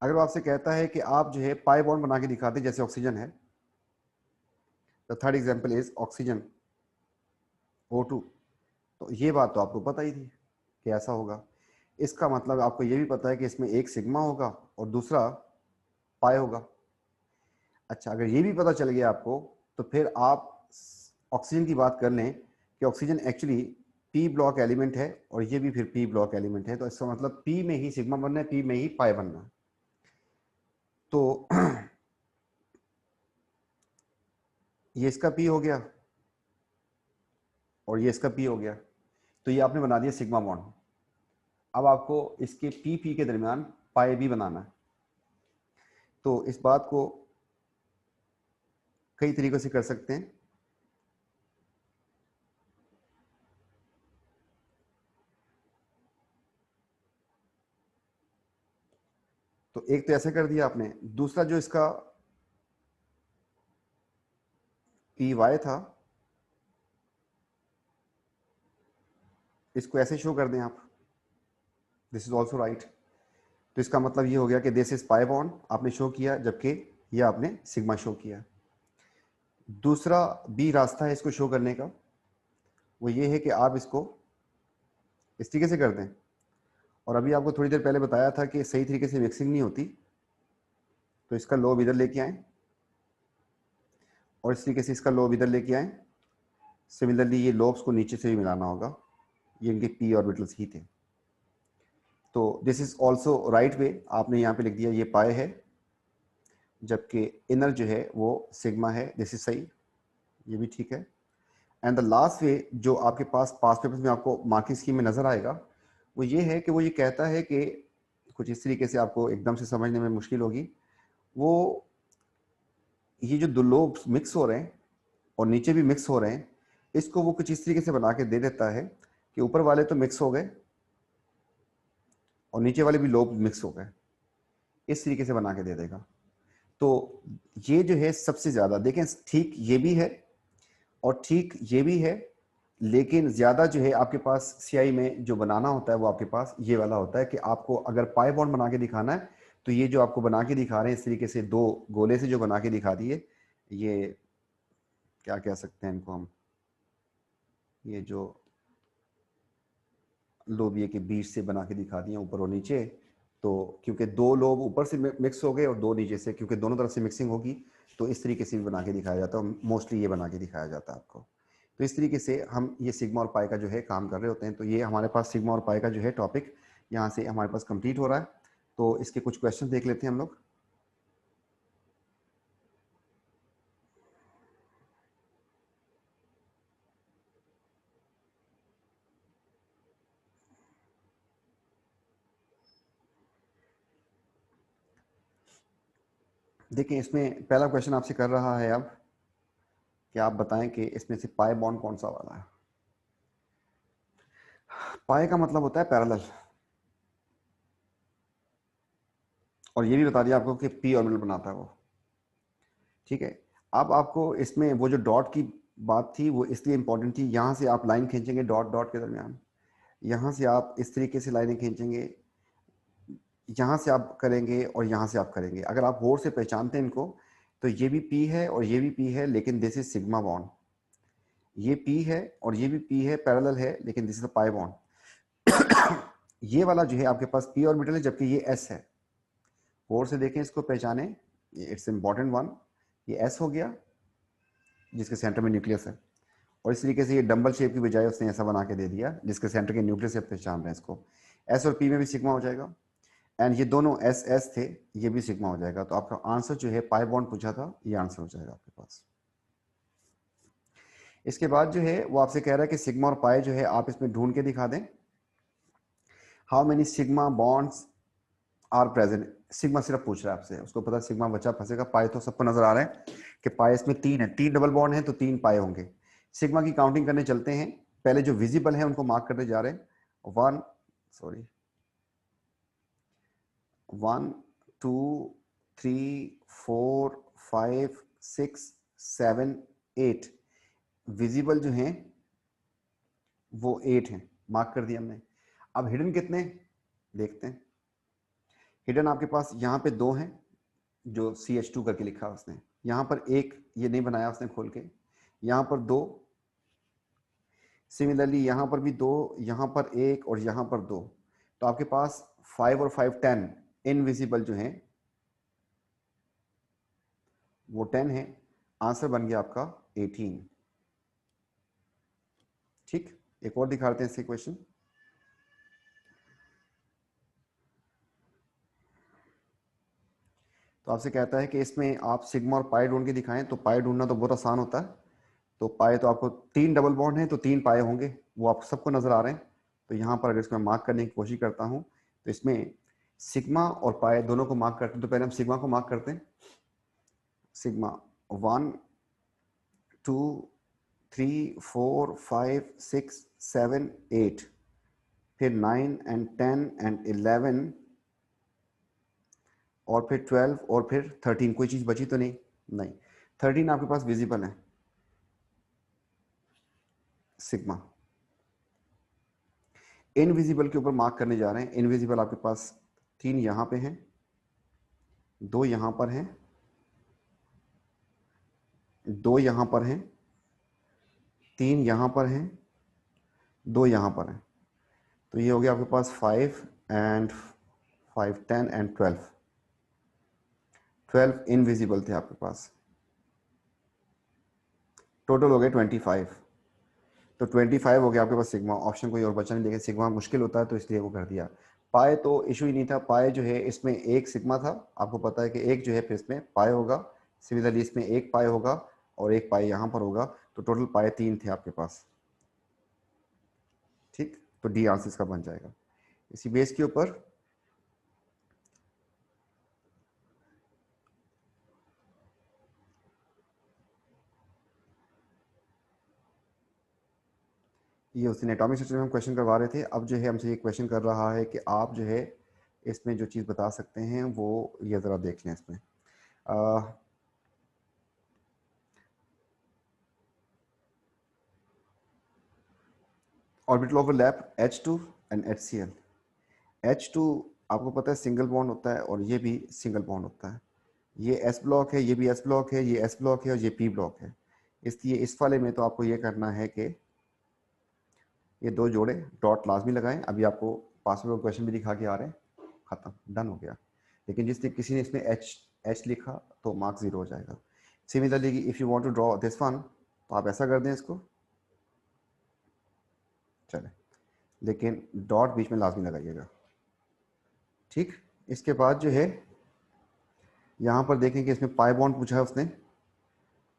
अगर वो आपसे कहता है कि आप जो है पाई बॉन्ड बना के दिखाते जैसे ऑक्सीजन है, the third example is oxygen O2। तो ये बात तो आपको पता ही थी कि ऐसा होगा। इसका मतलब आपको ये भी पता है कि इसमें एक सिग्मा होगा और दूसरा पाई होगा। अच्छा, अगर ये भी पता चल गया आपको, तो फिर आप ऑक्सीजन की बात कर लें कि oxygen actually P block element है और ये भी फिर पी ब्लॉक एलिमेंट है। तो इसका मतलब पी में ही सिग्मा बनना है, पी में ही पाई बनना है। तो ये इसका पी हो गया और ये इसका पी हो गया। तो ये आपने बना दिया सिग्मा बॉन्ड। अब आपको इसके पी पी के दरमियान पाई भी बनाना है। तो इस बात को कई तरीकों से कर सकते हैं। तो एक तो ऐसे कर दिया आपने, दूसरा जो इसका पी वाई था इसको ऐसे शो कर दें आप, दिस इज ऑल्सो राइट। तो इसका मतलब ये हो गया कि दिस इज पाई बॉन्ड आपने शो किया, जबकि ये आपने सिग्मा शो किया। दूसरा बी रास्ता है इसको शो करने का, वो ये है कि आप इसको इस तरीके से कर दें। और अभी आपको थोड़ी देर पहले बताया था कि सही तरीके से मिक्सिंग नहीं होती, तो इसका लोब इधर लेके आए और इस तरीके से इसका लोब इधर लेके आए सिमिलरली ये लोब्स को नीचे से भी मिलाना होगा, ये इनके पी ऑर्बिटल्स ही थे। तो this is also right way, आपने यहाँ पे लिख दिया ये पाए है, जबकि इनर जो है वो सिग्मा है, दिस इज सही, ये भी ठीक है। एंड द लास्ट वे जो आपके पास पास पेपर्स में आपको मार्किंग स्कीम में नजर आएगा वो ये है कि वो ये कहता है कि कुछ इस तरीके से, आपको एकदम से समझने में मुश्किल होगी, वो ये जो दो लोब्स मिक्स हो रहे हैं और नीचे भी मिक्स हो रहे हैं, इसको वो कुछ इस तरीके से बना के दे देता है कि ऊपर वाले तो मिक्स हो गए और नीचे वाले भी लोब मिक्स हो गए, इस तरीके से बना के दे देगा। तो ये जो है सबसे ज्यादा देखें, ठीक ये भी है और ठीक ये भी है, लेकिन ज्यादा जो है आपके पास सीआई में जो बनाना होता है वो आपके पास ये वाला होता है कि आपको अगर पाई बॉन्ड बना के दिखाना है तो ये जो आपको बना के दिखा रहे हैं इस तरीके से दो गोले से जो बना के दिखा दिए, ये क्या कह सकते हैं इनको हम, ये जो लोबिये के बीच से बना के दिखा दिए ऊपर और नीचे। तो क्योंकि दो लोब ऊपर से मिक्स हो गए और दो नीचे से, क्योंकि दोनों तरफ से मिक्सिंग होगी, तो इस तरीके से भी बना के दिखाया जाता है, मोस्टली ये बना के दिखाया जाता है आपको। तो इस तरीके से हम ये सिग्मा और पाई का जो है काम कर रहे होते हैं। तो ये हमारे पास सिग्मा और पाई का जो है टॉपिक यहाँ से हमारे पास कंप्लीट हो रहा है। तो इसके कुछ क्वेश्चन देख लेते हैं हम लोग। देखिए इसमें पहला क्वेश्चन आपसे कर रहा है अब कि आप बताएं कि इसमें से पाई बॉन्ड कौन सा वाला है। पाई का मतलब होता है पैरेलल, और ये भी बता दिया आपको कि पी ऑर्बिटल बनाता है वो, ठीक है। अब आपको इसमें वो जो डॉट की बात थी वो इसलिए इंपॉर्टेंट थी, यहाँ से आप लाइन खींचेंगे डॉट डॉट के दरमियान, यहाँ से आप इस तरीके से लाइनें खींचेंगे, यहाँ से आप करेंगे और यहाँ से आप करेंगे। अगर आप गौर से पहचानते हैं इनको तो ये भी पी है और ये भी पी है, लेकिन दिस इज सिग्मा बॉन्ड। ये पी है और ये भी पी है, पैरेलल है, लेकिन this is a pi bond. ये वाला जो है आपके पास पी ऑर्बिटल है, जबकि ये एस है। गौर से देखें इसको, पहचाने, इट्स इंपॉर्टेंट वन। ये एस हो गया जिसके सेंटर में न्यूक्लियस है, और इस तरीके से ये डंबल शेप की बजाय उसने ऐसा बना के दे दिया जिसके सेंटर के न्यूक्लियस से पहचान रहे हैं इसको। एस और पी में भी सिग्मा हो जाएगा, एंड ये दोनों एस एस थे, ये भी सिग्मा हो जाएगा। तो आपका आंसर जो है पाई बॉन्ड पूछा था, ये आंसर हो जाएगा आपके पास। इसके बाद जो है वो आपसे कह रहा है कि सिग्मा और पाई जो है आप इसमें ढूंढ के दिखा दें। How many sigma bonds are present, sigma सिर्फ पूछ रहा है आपसे, उसको पता है सिग्मा बच्चा फंसेगा। पाई तो सबको नजर आ रहा है कि पाई इसमें तीन है, तीन डबल बॉन्ड है तो तीन पाए होंगे। सिग्मा की काउंटिंग करने चलते हैं, पहले जो विजिबल है उनको मार्क करने जा रहे हैं। वन, सॉरी, 1 2 3 4 5 6 7 8 विजिबल जो हैं वो 8 हैं, मार्क कर दिया हमने। अब हिडन कितने देखते हैं। हिडन आपके पास यहाँ पे दो हैं, जो CH2 करके लिखा है उसने, यहाँ पर एक ये नहीं बनाया उसने खोल के, यहाँ पर दो, सिमिलरली यहाँ पर भी दो, यहाँ पर एक और यहाँ पर दो। तो आपके पास 5 और 5 10 इनविजिबल जो हैं वो 10 है। आंसर बन गया आपका 18। ठीक, एक और दिखाते हैं इससे क्वेश्चन। तो आपसे कहता है कि इसमें आप सिग्मा और पाई ढूंढ के दिखाएं। तो पाई ढूंढना तो बहुत आसान होता है। तो पाई तो आपको तीन डबल बॉन्ड है तो तीन पाए होंगे, वो आप सबको नजर आ रहे हैं। तो यहाँ पर अगर इसमें मार्क करने की कोशिश करता हूँ तो इसमें सिग्मा और पाई दोनों को मार्क करते हैं। तो पहले हम सिग्मा को मार्क करते हैं। सिग्मा 1 2 3 4 5 6 7 8, फिर 9 एंड 10 एंड 11, और फिर 12 और फिर 13। कोई चीज बची तो नहीं? नहीं, 13 आपके पास विजिबल है सिग्मा। इनविजिबल के ऊपर मार्क करने जा रहे हैं। इनविजिबल आपके पास तीन यहां पे हैं, दो यहां पर हैं, दो यहां पर हैं, तीन यहां पर हैं, दो यहां पर हैं। तो ये हो गया आपके पास 5 एंड 5 10 एंड 12। 12 इनविजिबल थे आपके पास, टोटल हो गए 25। तो 25 हो गया आपके पास सिग्मा, ऑप्शन कोई और बचा नहीं, लेकिन सिग्मा मुश्किल होता है तो इसलिए वो कर दिया। पाए तो इशू ही नहीं था, पाए जो है इसमें एक सिग्मा था, आपको पता है कि एक जो है फिर इसमें पाए होगा, सिमिलरली इसमें एक पाए होगा और एक पाए यहाँ पर होगा, तो टोटल पाए 3 थे आपके पास। ठीक, तो डी आंसर इसका बन जाएगा। इसी बेस के ऊपर ये उसने एटॉमिक स्ट्रक्चर में हम क्वेश्चन करवा रहे थे। अब जो है हमसे ये क्वेश्चन कर रहा है कि आप जो है इसमें जो चीज़ बता सकते हैं वो ये ज़रा देख लें इसमें। Orbital overlap H2 and HCl। H2 आपको पता है सिंगल बॉन्ड होता है और ये भी सिंगल बॉन्ड होता है। ये S ब्लॉक है, ये भी S ब्लॉक है, ये S ब्लॉक है और ये P ब्लॉक है। इसलिए इस वाले में तो आपको ये करना है कि ये दो जोड़े डॉट लाजमी लगाएं। अभी आपको पासवर्ड क्वेश्चन भी दिखा के आ रहे हैं, ख़त्म, डन हो गया। लेकिन जिसने किसी ने इसमें एच लिखा तो मार्क 0 हो जाएगा। Similarly if you want to draw this one, तो आप ऐसा कर दें इसको, चले, लेकिन डॉट बीच में लाजमी लगाइएगा। ठीक, इसके बाद जो है यहाँ पर देखें कि इसमें पाई बॉन्ड पूछा है उसने।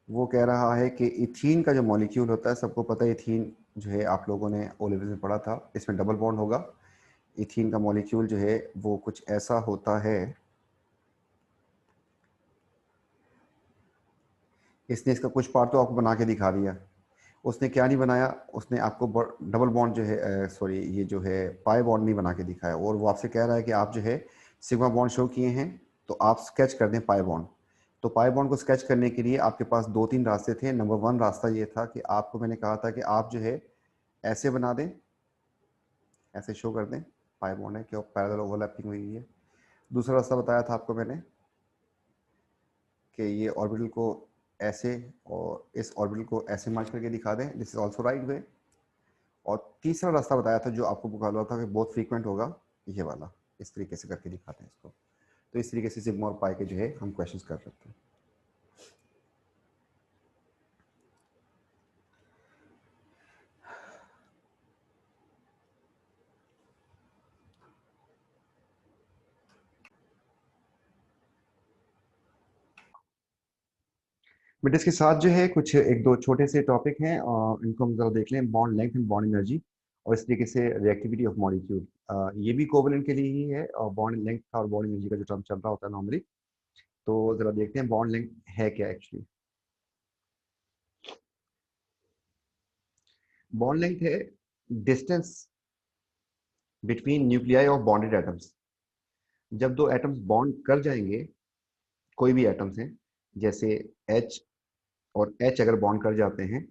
वो कह रहा है कि इथीन का जो मॉलिक्यूल होता है, सबको पता है इथीन जो है आप लोगों ने ओ लेवल में पढ़ा था, इसमें डबल बॉन्ड होगा। इथीन का मॉलिक्यूल जो है वो कुछ ऐसा होता है, इसने इसका कुछ पार्ट तो आपको बना के दिखा दिया। उसने क्या नहीं बनाया, उसने आपको डबल बॉन्ड जो है, सॉरी ये जो है पाई बॉन्ड नहीं बना के दिखाया। और वो आपसे कह रहा है कि आप जो है सिग्मा बॉन्ड शो किए हैं तो आप स्केच कर दें पाई बॉन्ड। तो पाई बॉन्ड को स्केच करने के लिए आपके पास 2-3 रास्ते थे। नंबर 1 रास्ता ये था कि आपको मैंने कहा था कि आप जो है ऐसे बना दें, ऐसे शो कर दें पाई बॉन्ड है कि पैरेलल ओवरलैपिंग हुई है। दूसरा रास्ता बताया था आपको मैंने कि ये ऑर्बिटल को ऐसे और इस ऑर्बिटल को ऐसे मर्ज करके दिखा दें, this is also right way. और तीसरा रास्ता बताया था जो आपको बोला था कि बहुत फ्रीक्वेंट होगा, ये वाला, इस तरीके से करके दिखाते हैं इसको। तो इस तरीके से सिग्मा और पाई के जो है हम क्वेश्चंस कर सकते हैं। बट इसके साथ जो है कुछ एक दो छोटे से टॉपिक हैं और इनको हम जरा देख लें। Bond length and bond energy, और इस तरीके से रिएक्टिविटी ऑफ मॉलिक्यूल, ये भी कोवलेंट के लिए ही है। और बॉन्ड लेंथ और बॉन्ड एनर्जी का जो टर्म चल रहा होता है नॉर्मली, तो जरा देखते हैं बॉन्ड लेंथ है क्या एक्चुअली। बॉन्ड लेंथ है distance between nuclei of bonded atoms. जब दो एटम्स बॉन्ड कर जाएंगे, कोई भी एटम्स हैं, जैसे H और H अगर बॉन्ड कर जाते हैं,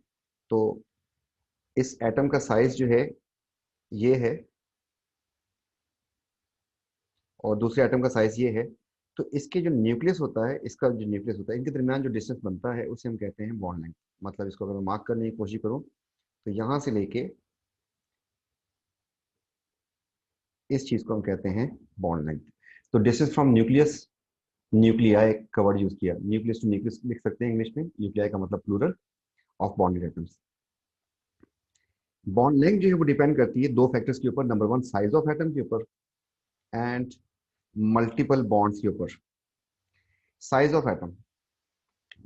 तो इस एटम का साइज जो है ये है और दूसरे एटम का साइज ये है। तो इसके जो न्यूक्लियस होता है, इसका जो न्यूक्लियस होता है, इनके दरमियान जो डिस्टेंस बनता है उसे हम कहते हैं बॉन्ड लेंथ। मतलब इसको अगर मैं मार्क करने की कोशिश करूं तो यहां से लेके इस चीज को हम कहते हैं बॉन्ड लेंथ। तो डिस्टेंस फ्रॉम न्यूक्लियस, न्यूक्लियाई का वर्ड यूज किया, न्यूक्लियस टू न्यूक्लियस लिख सकते हैं इंग्लिश में, न्यूक्लियाई का मतलब plural of bonded atoms. Bond length जो है वो डिपेंड करती है दो फैक्टर्स के ऊपर। नंबर 1 साइज ऑफ एटम के ऊपर एंड मल्टीपल बॉन्ड्स के ऊपर। साइज ऑफ एटम,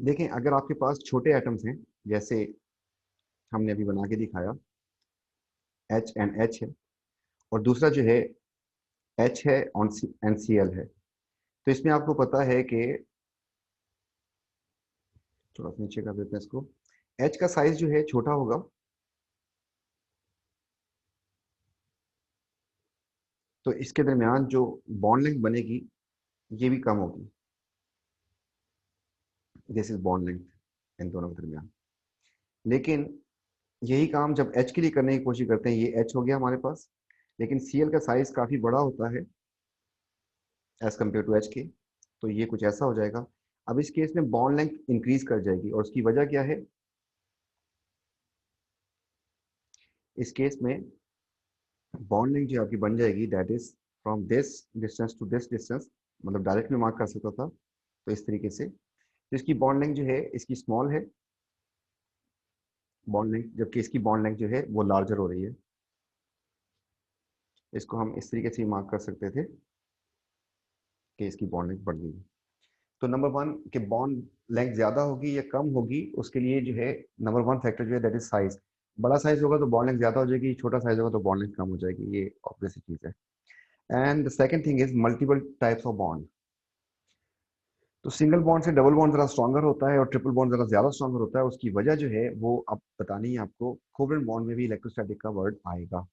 देखें अगर आपके पास छोटे एटम्स हैं, जैसे हमने अभी बना के दिखाया H एंड H है, और दूसरा जो है H है और NCl है, तो इसमें आपको पता है कि, थोड़ा सा नीचे कर देते हैं इसको, H का साइज जो है छोटा होगा, तो इसके दरमियान जो बॉन्ड लेंथ बनेगी ये भी कम होगी। This is bond length in दोनों के दरमियान। लेकिन यही काम जब H के लिए करने की कोशिश करते हैं, ये H हो गया हमारे पास, लेकिन Cl का साइज काफी बड़ा होता है एज कम्पेयर टू H के, तो ये कुछ ऐसा हो जाएगा। अब इस केस में बॉन्ड लेंथ इंक्रीज कर जाएगी, और उसकी वजह क्या है, इस केस में बॉन्ड लेंथ जो आपकी बन जाएगी that is from this distance to this distance, मतलब डायरेक्ट में मार्क कर सकता था तो इस तरीके से। तो इसकी बॉन्ड लेंथ जो है इसकी स्मॉल है, बॉन्ड लेंथ, जबकि इसकी बॉन्ड लेंथ जो है वो लार्जर हो रही है। इसको हम इस तरीके से मार्क कर सकते थे कि इसकी बॉन्ड लेंथ बढ़ गई है। तो नंबर वन कि बॉन्ड लेंथ ज्यादा होगी या कम होगी, उसके लिए जो है नंबर वन फैक्टर जो है दैट इज साइज। बड़ा साइज होगा तो बॉन्ड लेंथ ज्यादा हो जाएगी, छोटा साइज होगा तो बॉन्ड लेंथ कम हो जाएगी, ये ऑब्वियस चीज है। And the second thing is multiple types of bond. तो सिंगल बॉन्ड से डबल बॉन्ड जरा स्ट्रॉन्गर होता है और ट्रिपल बॉन्ड जरा ज्यादा स्ट्रॉन्गर होता है। उसकी वजह जो है वो अब बतानी है आपको। कोवेलेंट बॉन्ड में भी इलेक्ट्रोस्टैटिक का वर्ड आएगा।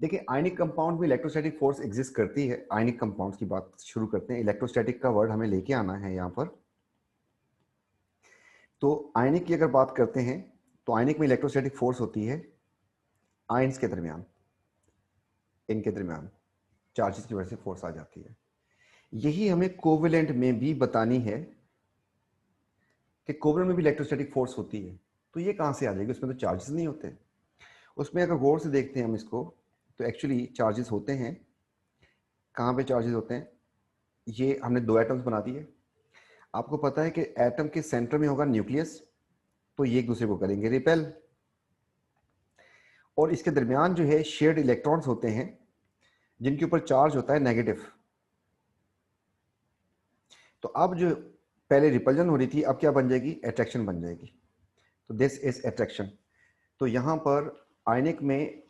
देखिए आयनिक कंपाउंड में इलेक्ट्रोस्टैटिक फोर्स एग्जिस्ट करती है। आयनिक कंपाउंड्स की बात शुरू करते हैं। इलेक्ट्रोस्टैटिक का वर्ड हमें लेके आना है यहाँ पर। तो आयनिक की अगर बात करते हैं तो आयनिक में इलेक्ट्रोस्टैटिक फोर्स होती है आयन्स के दरमियान, इनके दरमियान चार्जेस की वजह से फोर्स आ जाती है। यही हमें कोवेलेंट में भी बतानी है कि कोवेलेंट में भी इलेक्ट्रोस्टैटिक फोर्स होती है। तो ये कहाँ से आ जाएगी? उसमें तो चार्जेस नहीं होते। उसमें अगर गौर से देखते हैं हम इसको, तो एक्चुअली चार्जेस होते हैं। कहाँ पे चार्जेस होते हैं? ये हमने दो एटम्स बना दिए। आपको पता है कि एटम के सेंटर में होगा न्यूक्लियस, तो ये एक दूसरे को करेंगे रिपेल। और इसके दरमियान जो है शेयर्ड इलेक्ट्रॉन्स होते हैं जिनके ऊपर चार्ज होता है नेगेटिव। तो अब जो पहले रिपल्जन हो रही थी, अब क्या बन जाएगी? अट्रैक्शन बन जाएगी। तो दिस इज अट्रैक्शन। तो यहां पर आयनिक में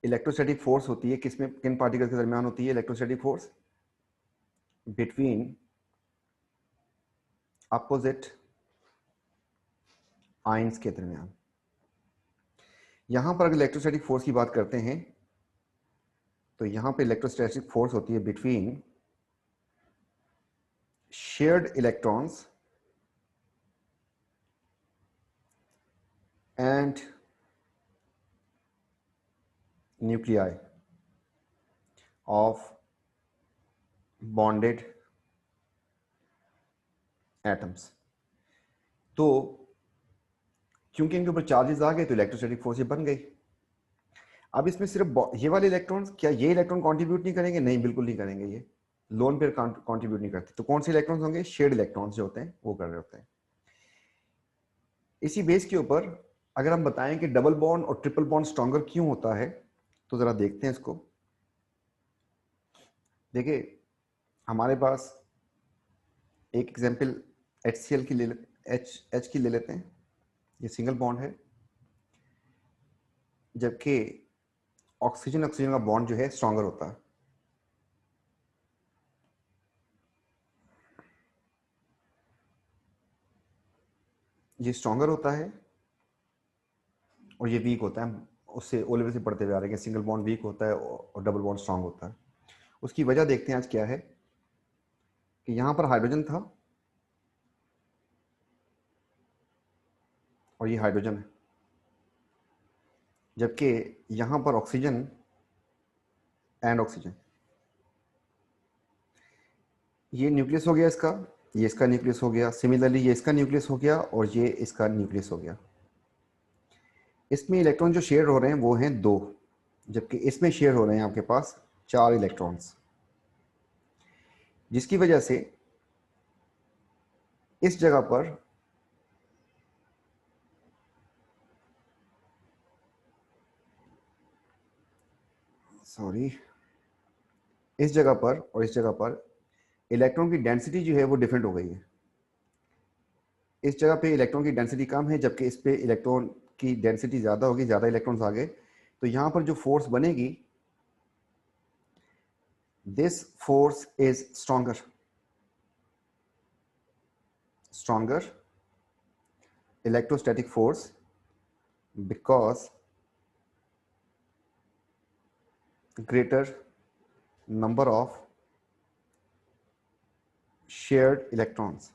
इलेक्ट्रोस्टैटिक फोर्स होती है, किसमें, किन पार्टिकल्स के दरमियान होती है electrostatic force? Between opposite ions के दरमियान। यहां पर अगर इलेक्ट्रोस्टैटिक फोर्स की बात करते हैं तो यहां पे इलेक्ट्रोस्टैटिक फोर्स होती है between shared electrons and nuclei of bonded atoms. तो क्योंकि इनके ऊपर चार्जेस आ गए तो इलेक्ट्रोस्टैटिक फोर्स ये बन गई। अब इसमें सिर्फ ये वाले इलेक्ट्रॉन्स, क्या ये इलेक्ट्रॉन कंट्रीब्यूट नहीं करेंगे? नहीं, बिल्कुल नहीं करेंगे। ये लोन पेयर कंट्रीब्यूट नहीं करते। तो कौन से इलेक्ट्रॉन्स होंगे? शेयर्ड इलेक्ट्रॉन्स जो होते हैं वो कर रहे होते हैं। इसी बेस के ऊपर अगर हम बताएं कि डबल बॉन्ड और ट्रिपल बॉन्ड स्ट्रॉन्गर क्यों होता है, तो जरा देखते हैं इसको। देखिए हमारे पास एक एग्जाम्पल HCl की ले एच की ले लेते हैं। ये सिंगल बॉन्ड है, जबकि ऑक्सीजन ऑक्सीजन का बॉन्ड जो है स्ट्रॉन्गर होता है। ये स्ट्रॉन्गर होता है और ये वीक होता है। उससे ओ लेवल से पढ़ते हुए आ रहे हैं, सिंगल बॉन्ड वीक होता है और डबल बॉन्ड स्ट्रांग होता है। उसकी वजह देखते हैं आज क्या है कि यहां पर हाइड्रोजन था और ये हाइड्रोजन है, जबकि यहां पर ऑक्सीजन एंड ऑक्सीजन। ये न्यूक्लियस हो गया इसका, ये इसका न्यूक्लियस हो गया। सिमिलरली ये इसका न्यूक्लियस हो गया और ये इसका न्यूक्लियस हो गया। इसमें इलेक्ट्रॉन जो शेयर हो रहे हैं वो हैं 2, जबकि इसमें शेयर हो रहे हैं आपके पास 4 इलेक्ट्रॉन्स, जिसकी वजह से इस जगह पर इस जगह पर और इस जगह पर इलेक्ट्रॉन की डेंसिटी जो है वो डिफरेंट हो गई है। इस जगह पे इलेक्ट्रॉन की डेंसिटी कम है, जबकि इस पे इलेक्ट्रॉन की डेंसिटी ज़्यादा होगी, ज़्यादा इलेक्ट्रॉन्स आ गए। तो यहाँ पर जो फोर्स बनेगी, this force is stronger electrostatic force because greater number of shared electrons,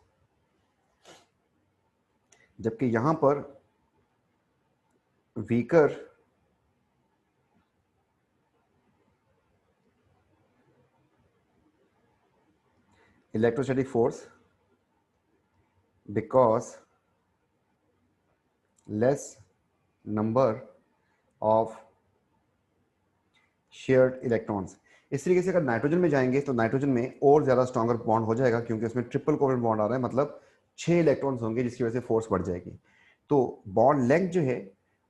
जबकि यहां पर weaker electrostatic force because less number of shared electrons। इस तरीके से अगर नाइट्रोजन में जाएंगे तो नाइट्रोजन में और ज्यादा स्ट्रॉन्गर बॉन्ड हो जाएगा, क्योंकि उसमें ट्रिपल कोवेलेंट बॉन्ड आ रहा है, मतलब 6 इलेक्ट्रॉन्स होंगे, जिसकी वजह से फोर्स बढ़ जाएगी। तो बॉन्ड लेंथ जो है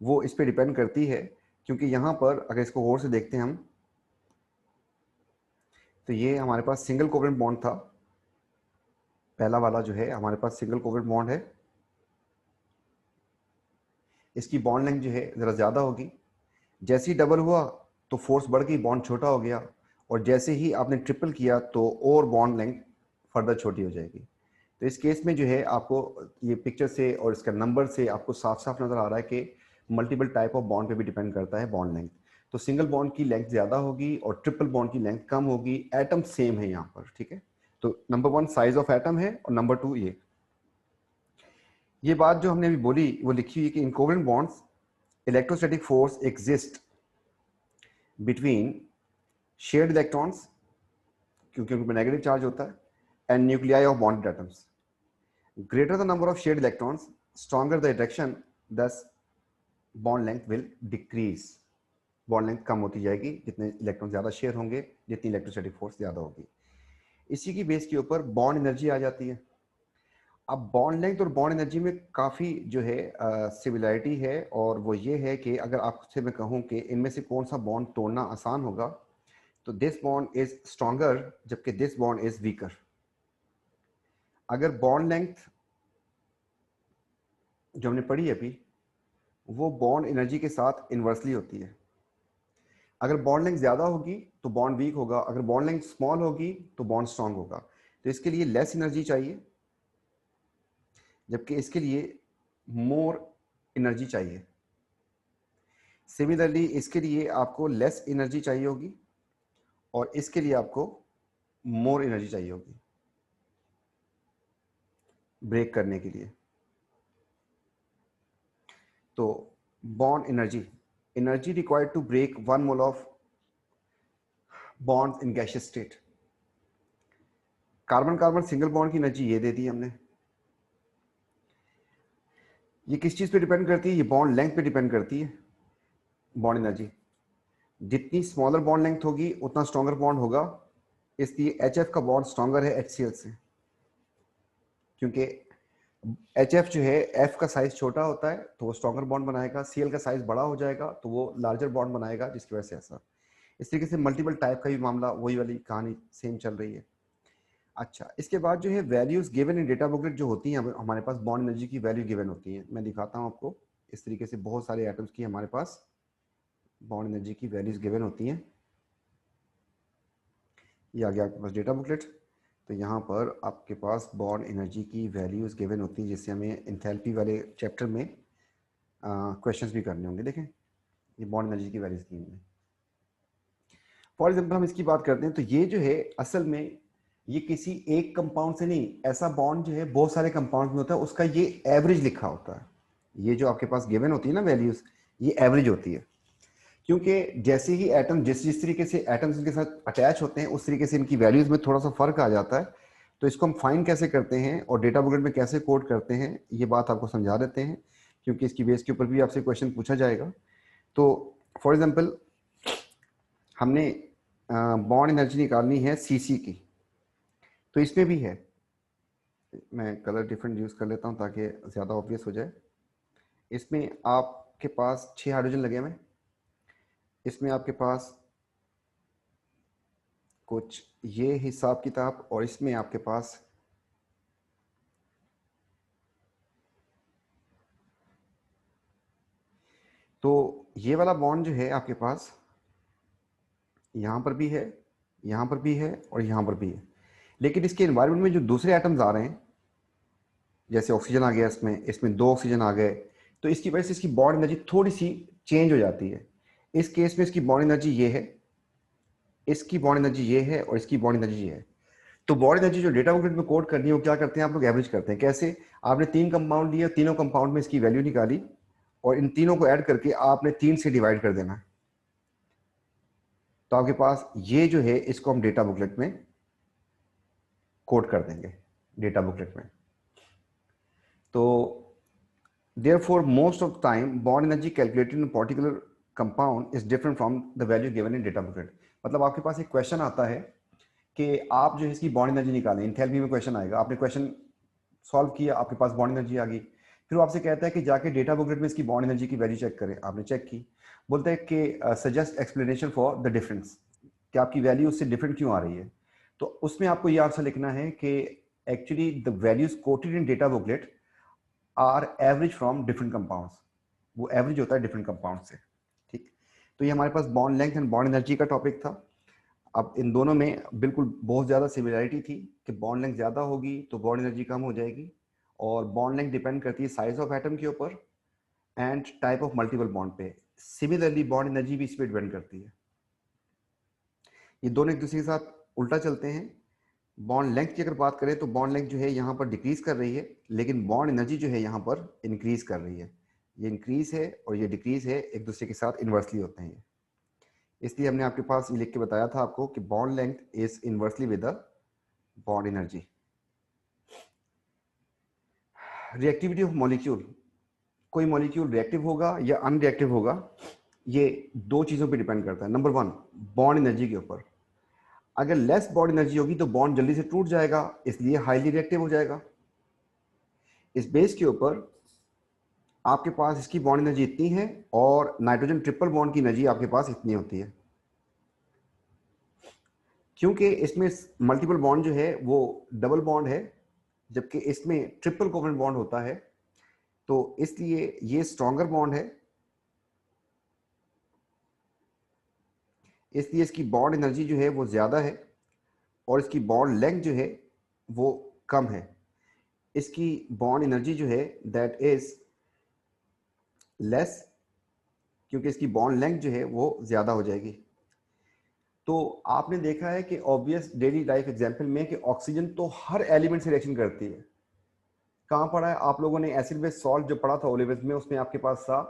वो इस पे डिपेंड करती है, क्योंकि यहाँ पर अगर इसको और से देखते हैं हम, तो ये हमारे पास सिंगल कोवेलेंट बॉन्ड था, पहला वाला जो है हमारे पास सिंगल कोवेलेंट बॉन्ड है, इसकी बॉन्ड लेंथ जो है ज़रा ज़्यादा होगी। जैसे ही डबल हुआ तो फोर्स बढ़ गई, बॉन्ड छोटा हो गया, और जैसे ही आपने ट्रिपल किया तो और बॉन्ड लेंथ फर्दर छोटी हो जाएगी। तो इस केस में जो है आपको ये पिक्चर से और इसका नंबर से आपको साफ साफ नज़र आ रहा है कि मल्टीपल टाइप ऑफ बॉन्ड पे भी डिपेंड करता है बॉन्ड लेंथ। तो सिंगल बॉन्ड की लेंथ ज़्यादा होगी और ट्रिपल बॉन्ड की लेंथ कम होगी। एटम सेम है यहाँ पर, ठीक है। तो नंबर 1 साइज ऑफ एटम है, और नंबर 2 ये बात जो हमने अभी बोली वो लिखी हुई है कि in covalent bonds electrostatic force exist between shared electrons, क्योंकि उनमें नेगेटिव चार्ज होता है, and nuclei of bonded atoms. Greater the number of shared electrons, stronger the attraction, thus bond length will decrease. Bond length कम होती जाएगी जितने electron ज़्यादा share होंगे, जितनी इलेक्ट्रोस्टैटिक फोर्स ज़्यादा होगी। इसी की बेस के ऊपर बॉन्ड एनर्जी आ जाती है। अब बॉन्ड लेंथ और बॉन्ड एनर्जी में काफ़ी जो है सिमिलरिटी है, और वो ये है कि अगर आपसे मैं कहूँ कि इनमें से कौन सा बॉन्ड तोड़ना आसान होगा, तो दिस बॉन्ड इज स्ट्रॉन्गर जबकि दिस बॉन्ड इज वीकर। अगर बॉन्ड लेंथ जो हमने पढ़ी है अभी, वो बॉन्ड एनर्जी के साथ इन्वर्सली होती है। अगर बॉन्ड लेंथ ज़्यादा होगी तो बॉन्ड वीक होगा, अगर बॉन्ड लेंथ स्मॉल होगी तो बॉन्ड स्ट्रांग होगा। तो इसके लिए लेस एनर्जी चाहिए, जबकि इसके लिए मोर एनर्जी चाहिए। सिमिलरली इसके लिए आपको लेस एनर्जी चाहिए होगी, और इसके लिए आपको मोर एनर्जी चाहिए होगी ब्रेक करने के लिए। तो bond energy, energy required to break 1 mole of bond in gaseous state. Carbon carbon single bond की एनर्जी ये दे दी हमने। ये किस चीज़ पे डिपेंड करती है? ये बॉन्ड लेंथ पे डिपेंड करती है बॉन्ड एनर्जी। जितनी स्मॉलर बॉन्ड लेंथ होगी उतना स्ट्रॉन्गर बॉन्ड होगा, इसलिए HF का बॉन्ड स्ट्रॉन्गर है HCl से, क्योंकि HF जो है F का साइज छोटा होता है तो वो स्ट्रॉन्गर बॉन्ड बनाएगा, Cl का साइज बड़ा हो जाएगा तो वो लार्जर बॉन्ड बनाएगा, जिसकी वजह से ऐसा। इस तरीके से मल्टीपल टाइप का भी मामला, वही वाली कहानी सेम चल रही है। अच्छा, इसके बाद जो है values given in data booklet जो होती हैं, हमारे पास बॉन्ड एनर्जी की वैल्यू गिवन होती है। मैं दिखाता हूँ आपको। इस तरीके से बहुत सारे एटम्स की हमारे पास बॉन्ड एनर्जी की वैल्यूज गिवन होती हैं। ये आ गया आपके पास डेटा बुकलेट। तो यहाँ पर आपके पास बॉन्ड एनर्जी की वैल्यूज गिवन होती है, जिससे हमें इंथैल्पी वाले चैप्टर में क्वेश्चंस भी करने होंगे। देखें, ये बॉन्ड एनर्जी की वैल्यूज की हमने। फॉर एग्जाम्पल हम इसकी बात करते हैं, तो ये जो है असल में ये किसी एक कंपाउंड से नहीं, ऐसा बॉन्ड जो है बहुत सारे कंपाउंड में होता है, उसका ये एवरेज लिखा होता है। ये जो आपके पास गिवन होती है ना वैल्यूज, ये एवरेज होती है, क्योंकि जैसे ही एटम जिस जिस तरीके से एटम्स इनके साथ अटैच होते हैं उस तरीके से इनकी वैल्यूज में थोड़ा सा फर्क आ जाता है। तो इसको हम फाइंड कैसे करते हैं और डेटा बुकलेट में कैसे कोड करते हैं, ये बात आपको समझा देते हैं, क्योंकि इसकी बेस के ऊपर भी आपसे क्वेश्चन पूछा जाएगा। तो फॉर एग्जाम्पल हमने बॉन्ड एनर्जी निकालनी है Cc की, तो इसमें भी है। मैं कलर डिफरेंट यूज़ कर लेता हूँ ताकि ज़्यादा ऑब्वियस हो जाए। इसमें आपके पास 6 हाइड्रोजन लगे हुए, इसमें आपके पास कुछ ये हिसाब किताब, और इसमें आपके पास तो ये वाला बॉन्ड जो है आपके पास यहाँ पर भी है, यहाँ पर भी है, और यहाँ पर भी है। लेकिन इसके एनवायरनमेंट में जो दूसरे एटम्स आ रहे हैं, जैसे ऑक्सीजन आ गया, इसमें 2 ऑक्सीजन आ गए, तो इसकी वजह से इसकी बॉन्ड एनर्जी थोड़ी सी चेंज हो जाती है। इस केस में इसकी बॉन्ड एनर्जी ये है, इसकी बॉन्ड एनर्जी ये है, और इसकी बॉन्ड एनर्जी ये है। तो बॉन्ड एनर्जी जो डेटा बुकलेट में कोड करनी है, वो क्या करते हैं आप लोग? एवरेज करते हैं। कैसे? आपने 3 कंपाउंड लिए, तीनों कंपाउंड में इसकी वैल्यू निकाली, और इन तीनों को ऐड करके आपने 3 से डिवाइड कर देना है। तो आपके पास ये जो है, इसको हम डेटा बुकलेट में कोड कर देंगे, डेटा बुकलेट में। तो therefore most of the time bond energy calculated in a particular compound is different from the value given in data booklet। मतलब आपके पास एक क्वेश्चन आता है कि आप जो है इसकी बॉन्ड एनर्जी निकालें, इंथैल्पी में क्वेश्चन आएगा, आपने क्वेश्चन सॉल्व किया, आपके पास बॉन्ड एनर्जी आ गई, फिर वो आपसे कहता है कि जाके डेटा बुकलेट में इसकी बॉन्ड एनर्जी की वैल्यू चेक करें। आपने चेक की, बोलता है कि suggest explanation for the difference, कि आपकी वैल्यू उससे डिफरेंट क्यों आ रही है। तो उसमें आपको ये आंसर लिखना है कि actually the values quoted in data booklet are average from different compounds, वो एवरेज होता है डिफरेंट कंपाउंड से। ठीक, तो ये हमारे पास bond length and bond energy का टॉपिक था। अब इन दोनों में बिल्कुल बहुत ज़्यादा सिमिलरिटी थी कि बॉन्ड लेंथ ज़्यादा होगी तो बॉन्ड एनर्जी कम हो जाएगी, और बॉन्ड लेंथ डिपेंड करती है साइज ऑफ एटम के ऊपर and type of multiple bond पे। सिमिलरली बॉन्ड एनर्जी भी इस पर डिपेंड करती है। ये दोनों एक दूसरे के साथ उल्टा चलते हैं। बॉन्ड लेंथ की अगर बात करें तो बॉन्ड लेंथ जो है यहाँ पर डिक्रीज कर रही है, लेकिन बॉन्ड एनर्जी जो है यहाँ पर इंक्रीज कर रही है। ये इंक्रीज है और ये डिक्रीज है, एक दूसरे के साथ इन्वर्सली होते हैं। इसलिए हमने आपके पास ये लिख के बताया था आपको कि bond length is inversely with the bond energy. Reactivity of molecule, कोई मॉलिक्यूल रिएक्टिव होगा या अनरिएक्टिव होगा, ये दो चीजों पे डिपेंड करता है। नंबर वन, बॉन्ड एनर्जी के ऊपर। अगर लेस बॉन्ड एनर्जी होगी तो बॉन्ड जल्दी से टूट जाएगा, इसलिए हाईली रिएक्टिव हो जाएगा। इस बेस के ऊपर आपके पास इसकी बॉन्ड एनर्जी इतनी है और नाइट्रोजन ट्रिपल बॉन्ड की एनर्जी आपके पास इतनी होती है। क्योंकि इसमें मल्टीपल बॉन्ड जो है वो डबल बॉन्ड है, जबकि इसमें ट्रिपल कोवलेंट बॉन्ड होता है, तो इसलिए ये स्ट्रॉन्गर बॉन्ड है, इसलिए इसकी बॉन्ड एनर्जी जो है वो ज़्यादा है और इसकी बॉन्ड लेंथ जो है वो कम है। इसकी बॉन्ड एनर्जी जो है दैट इज लेस, क्योंकि इसकी बॉन्ड लेंथ जो है वो ज़्यादा हो जाएगी। तो आपने देखा है कि ऑब्वियस डेली लाइफ एग्जाम्पल में कि ऑक्सीजन तो हर एलिमेंट से रिएक्शन करती है। कहाँ पढ़ा है आप लोगों ने? एसिड बेस सॉल्ट जो पढ़ा था ओ लेवल्स में, उसमें आपके पास था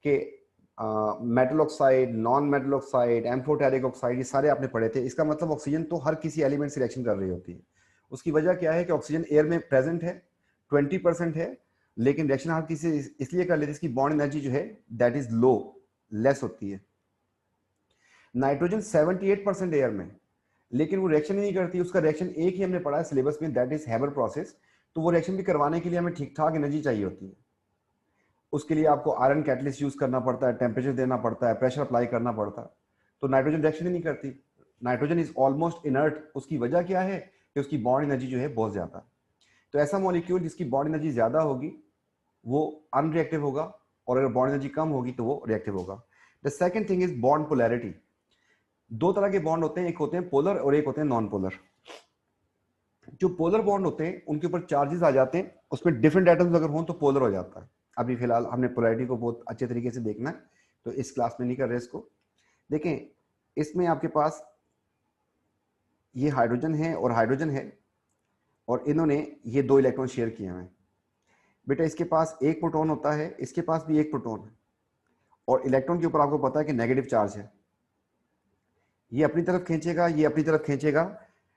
कि metal oxide, non metal oxide, amphoteric oxide, ये सारे आपने पढ़े थे। इसका मतलब ऑक्सीजन तो हर किसी एलिमेंट से रिएक्शन कर रही होती है। उसकी वजह क्या है कि ऑक्सीजन एयर में प्रेजेंट है, 20% है, लेकिन रिएक्शन हर किसी इसलिए कर लेती है, इसकी बॉन्ड एनर्जी जो है दैट इज लो, लेस होती है। नाइट्रोजन 78% एयर में, लेकिन वो रिएक्शन ही नहीं करती। उसका रिएक्शन एक ही हमने पढ़ा है सिलेबस में, दैट इज हैबर प्रोसेस। तो वो रिएक्शन भी करवाने के लिए हमें ठीक ठाक एनर्जी चाहिए होती है। उसके लिए आपको आयरन कैटलिस्ट यूज करना पड़ता है, टेम्परेचर देना पड़ता है, प्रेशर अप्लाई करना पड़ता है। तो नाइट्रोजन रिएक्शन ही नहीं करती, नाइट्रोजन इज ऑलमोस्ट इनर्ट। उसकी वजह क्या है कि उसकी बॉन्ड एनर्जी जो है बहुत ज्यादा। तो ऐसा मॉलिक्यूल जिसकी बॉन्ड एनर्जी ज्यादा होगी वो अनरिएक्टिव होगा, और अगर बॉन्ड एनर्जी कम होगी तो वो रिएक्टिव होगा। The second thing is bond polarity. दो तरह के बॉन्ड होते हैं, एक होते हैं पोलर और एक होते हैं नॉन पोलर। जो पोलर बॉन्ड होते हैं उनके ऊपर चार्जेस आ जाते हैं, उसमें डिफरेंट एटम्स अगर हों तो पोलर हो जाता है। अभी फिलहाल हमने पोलैरिटी को बहुत अच्छे तरीके से देखना है, तो इस क्लास में नहीं कर रहे इसको। देखें, इसमें आपके पास ये हाइड्रोजन है और हाइड्रोजन है, और इन्होंने ये दो इलेक्ट्रॉन शेयर किए हैं। बेटा इसके पास एक प्रोटॉन होता है, इसके पास भी एक प्रोटॉन है, और इलेक्ट्रॉन के ऊपर आपको पता है कि नेगेटिव चार्ज है। ये अपनी तरफ खींचेगा, ये अपनी तरफ खींचेगा,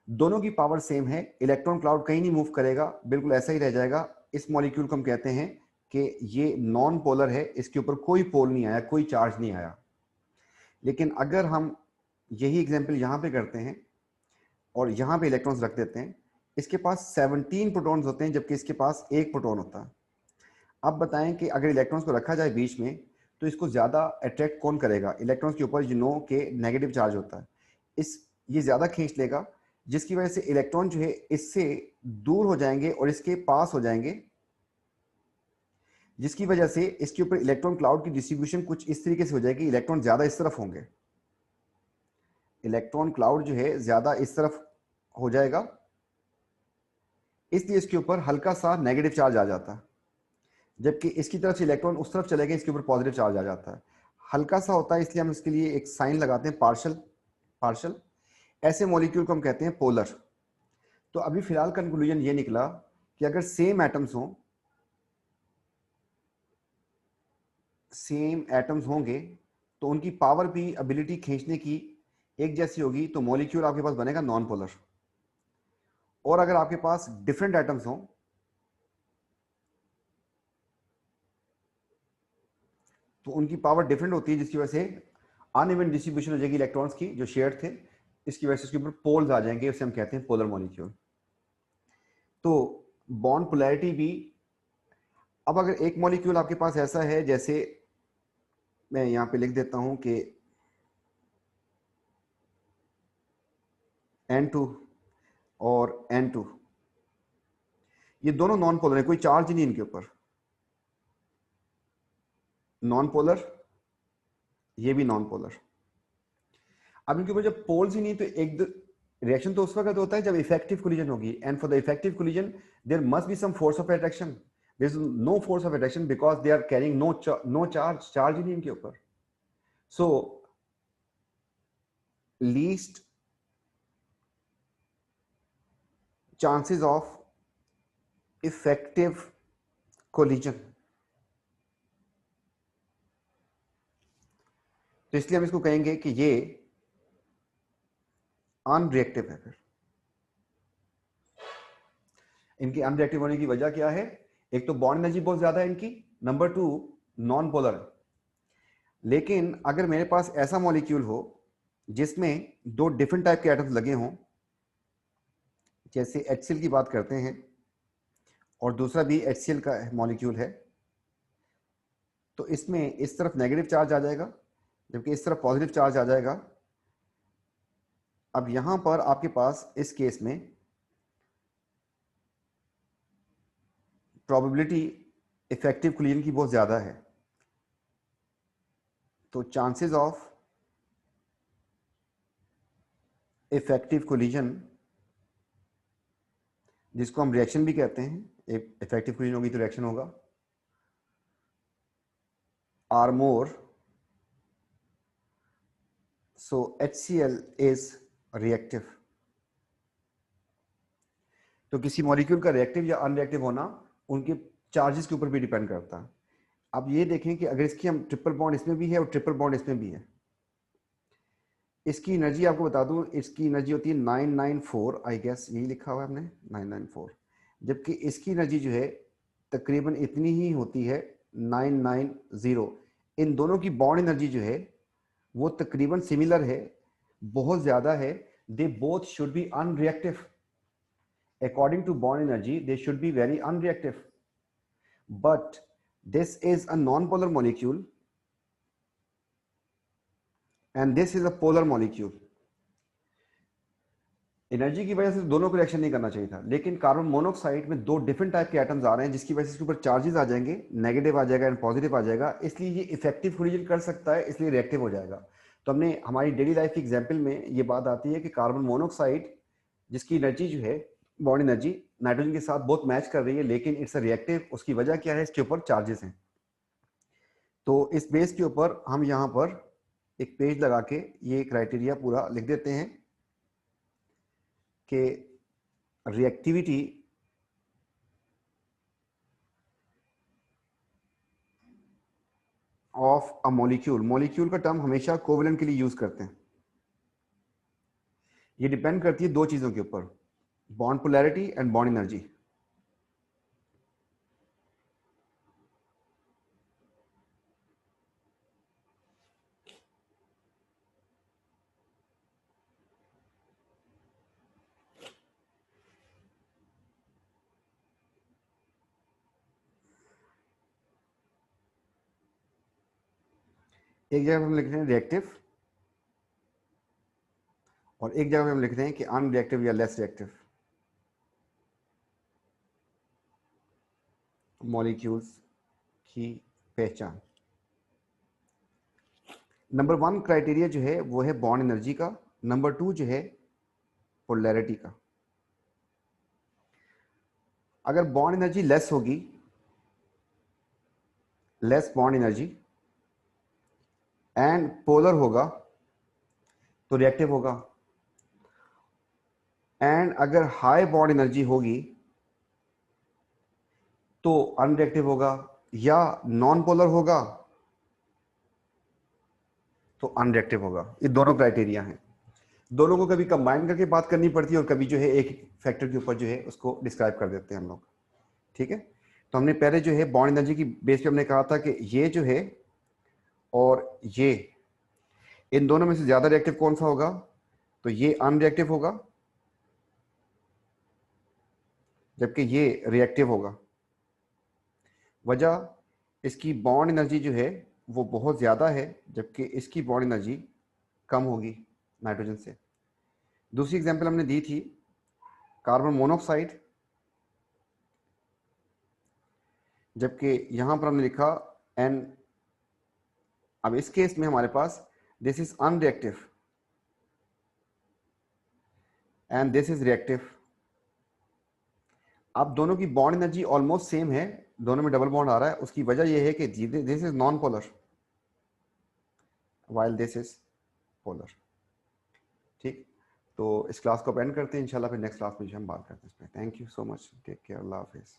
दोनों की पावर सेम है, इलेक्ट्रॉन क्लाउड कहीं नहीं मूव करेगा, बिल्कुल ऐसा ही रह जाएगा। इस मॉलिक्यूल को हम कहते हैं कि ये नॉन पोलर है, इसके ऊपर कोई पोल नहीं आया, कोई चार्ज नहीं आया। लेकिन अगर हम यही एग्जांपल यहाँ पे करते हैं और यहाँ पे इलेक्ट्रॉन्स रख देते हैं, इसके पास 17 प्रोटॉन्स होते हैं जबकि इसके पास एक प्रोटॉन होता है। अब बताएं कि अगर इलेक्ट्रॉन्स को रखा जाए बीच में तो इसको ज्यादा अट्रैक्ट कौन करेगा? इलेक्ट्रॉन्स के ऊपर के नेगेटिव चार्ज होता है, ये ज्यादा खींच लेगा, जिसकी वजह से इलेक्ट्रॉन जो है इससे दूर हो जाएंगे और इसके पास हो जाएंगे, जिसकी वजह से इसके ऊपर इलेक्ट्रॉन क्लाउड की डिस्ट्रीब्यूशन कुछ इस तरीके से हो जाएगी। इलेक्ट्रॉन ज्यादा इस तरफ होंगे, इलेक्ट्रॉन क्लाउड जो है ज्यादा इस तरफ हो जाएगा, इसलिए इसके ऊपर हल्का सा नेगेटिव चार्ज आ जाता है। जबकि इसकी तरफ से इलेक्ट्रॉन उस तरफ चले गए, इसके ऊपर पॉजिटिव चार्ज आ जाता है। हल्का सा होता है, इसलिए हम इसके लिए एक साइन लगाते हैं, पार्शल। पार्शल ऐसे मॉलिक्यूल को हम कहते हैं पोलर। तो अभी फिलहाल कंक्लूजन ये निकला कि अगर सेम एटम्स हों, सेम एटम्स होंगे तो उनकी पावर भी, एबिलिटी खींचने की एक जैसी होगी, तो मॉलिक्यूल आपके पास बनेगा नॉन पोलर। और अगर आपके पास डिफरेंट एटम्स हों तो उनकी पावर डिफरेंट होती है, जिसकी वजह से अनइवन डिस्ट्रीब्यूशन हो जाएगी इलेक्ट्रॉन्स की जो शेयर थे, इसकी वजह से उसके ऊपर पोल्स आ जाएंगे, उसे हम कहते हैं पोलर मॉलिक्यूल। तो बॉन्ड पोलैरिटी भी अब अगर एक मॉलिक्यूल आपके पास ऐसा है, जैसे मैं यहां पे लिख देता हूं कि N2 और N2, ये दोनों नॉन पोलर है, कोई चार्ज ही नहीं इनके ऊपर, नॉन पोलर, ये भी नॉन पोलर। अब इनके ऊपर जब पोल्स ही नहीं, तो एक रिएक्शन तो उस वक्त होता है जब इफेक्टिव कोलिजन होगी, and for the effective collision there must be some force of attraction, there is no force of attraction because they are carrying no charge ही नहीं इनके ऊपर। So least chances of effective collision, तो इसलिए हम इसको कहेंगे कि ये अनरिएक्टिव है। फिर इनकी अनरिएक्टिव होने की वजह क्या है? एक तो बॉन्ड एनर्जी बहुत ज्यादा है इनकी, नंबर 2 नॉन पोलर है। लेकिन अगर मेरे पास ऐसा मॉलिक्यूल हो जिसमें दो डिफरेंट टाइप के एटम्स लगे हों, जैसे HCl की बात करते हैं और दूसरा भी HCl का मॉलिक्यूल है, तो इसमें इस तरफ नेगेटिव चार्ज आ जाएगा जबकि इस तरफ पॉजिटिव चार्ज आ जाएगा। अब यहां पर आपके पास इस केस में प्रोबेबिलिटी इफेक्टिव कोलिजन की बहुत ज्यादा है, तो चांसेस ऑफ इफेक्टिव कोलिजन, जिसको हम रिएक्शन भी कहते हैं, एक इफेक्टिव कोलिजन होगी तो रिएक्शन होगा, are more, so HCl is reactive. तो किसी मॉलिक्यूल का रिएक्टिव या अनरिएक्टिव होना उनके चार्जेस के ऊपर भी डिपेंड करता है। अब ये देखें कि अगर इसकी हम ट्रिपल बॉन्ड इसमें भी है और ट्रिपल बॉन्ड इसमें भी है, इसकी एनर्जी आपको बता दूं, इसकी एनर्जी होती है 994, आई गेस यही लिखा हुआ है हमने 994, जबकि इसकी एनर्जी जो है तकरीबन इतनी ही होती है 990। इन दोनों की बॉन्ड एनर्जी जो है वो तकरीबन सिमिलर है, बहुत ज्यादा है। They both should be unreactive, according to bond energy they should be very unreactive, but this is a non-polar molecule and this is a polar molecule। Energy की वजह से दोनों को रिएक्शन नहीं करना चाहिए था, लेकिन कार्बन मोनोऑक्साइड में दो डिफरेंट टाइप के एटम्स आ रहे हैं जिसकी वजह से इसके ऊपर चार्जेस आ जाएंगे, नेगेटिव आ जाएगा एंड पॉजिटिव आ जाएगा, इसलिए ये इफेक्टिव कोलिजन कर सकता है, इसलिए रिएक्टिव हो जाएगा। तो हमने हमारी डेली लाइफ की एग्जाम्पल में ये बात आती है कि कार्बन मोनोऑक्साइड जिसकी एनर्जी जो है बॉन्ड एनर्जी नाइट्रोजन के साथ बहुत मैच कर रही है, लेकिन इट्स अ रिएक्टिव। उसकी वजह क्या है? इसके ऊपर चार्जेस हैं। तो इस बेस के ऊपर हम यहाँ पर एक पेज लगा के ये क्राइटेरिया पूरा लिख देते हैं कि reactivity of a molecule, molecule का टर्म हमेशा कोवेलेंट के लिए यूज करते हैं। ये डिपेंड करती है दो चीजों के ऊपर, bond polarity and bond energy. एक जगह हम लिख रहे हैं रिएक्टिव और एक जगह हम लिख रहे हैं कि अनरिएक्टिव या लेस रिएक्टिव मॉलिक्यूल्स की पहचान। नंबर 1 क्राइटेरिया जो है वो है बॉन्ड एनर्जी का, नंबर 2 जो है पोलैरिटी का। अगर बॉन्ड एनर्जी लेस होगी, less bond energy and polar होगा तो रिएक्टिव होगा, एंड अगर हाई बॉन्ड एनर्जी होगी तो अनरिएक्टिव होगा, या नॉन पोलर होगा तो अनरिएक्टिव होगा। ये दोनों क्राइटेरिया हैं, दोनों को कभी कंबाइन करके बात करनी पड़ती है और कभी जो है एक फैक्टर के ऊपर जो है उसको डिस्क्राइब कर देते हैं हम लोग। ठीक है, तो हमने पहले जो है बॉन्ड एनर्जी की बेस पे हमने कहा था कि ये जो है और ये, इन दोनों में से ज्यादा रिएक्टिव कौन सा होगा? तो ये अनरिएक्टिव होगा जबकि ये रिएक्टिव होगा। वजह इसकी बॉन्ड एनर्जी जो है वो बहुत ज़्यादा है, जबकि इसकी बॉन्ड एनर्जी कम होगी नाइट्रोजन से। दूसरी एग्जांपल हमने दी थी कार्बन मोनोऑक्साइड, जबकि यहां पर हमने लिखा एन। अब इस केस में हमारे पास this is unreactive and this is reactive. अब दोनों की बॉन्ड एनर्जी ऑलमोस्ट सेम है, दोनों में डबल बॉन्ड आ रहा है। उसकी वजह यह है कि this is non polar while this is polar. ठीक, तो इस क्लास को एंड करते हैं, इंशाल्लाह फिर नेक्स्ट क्लास में हम बात करते हैं इस पर। Thank you so much, take care, अल्लाह हाफिज़।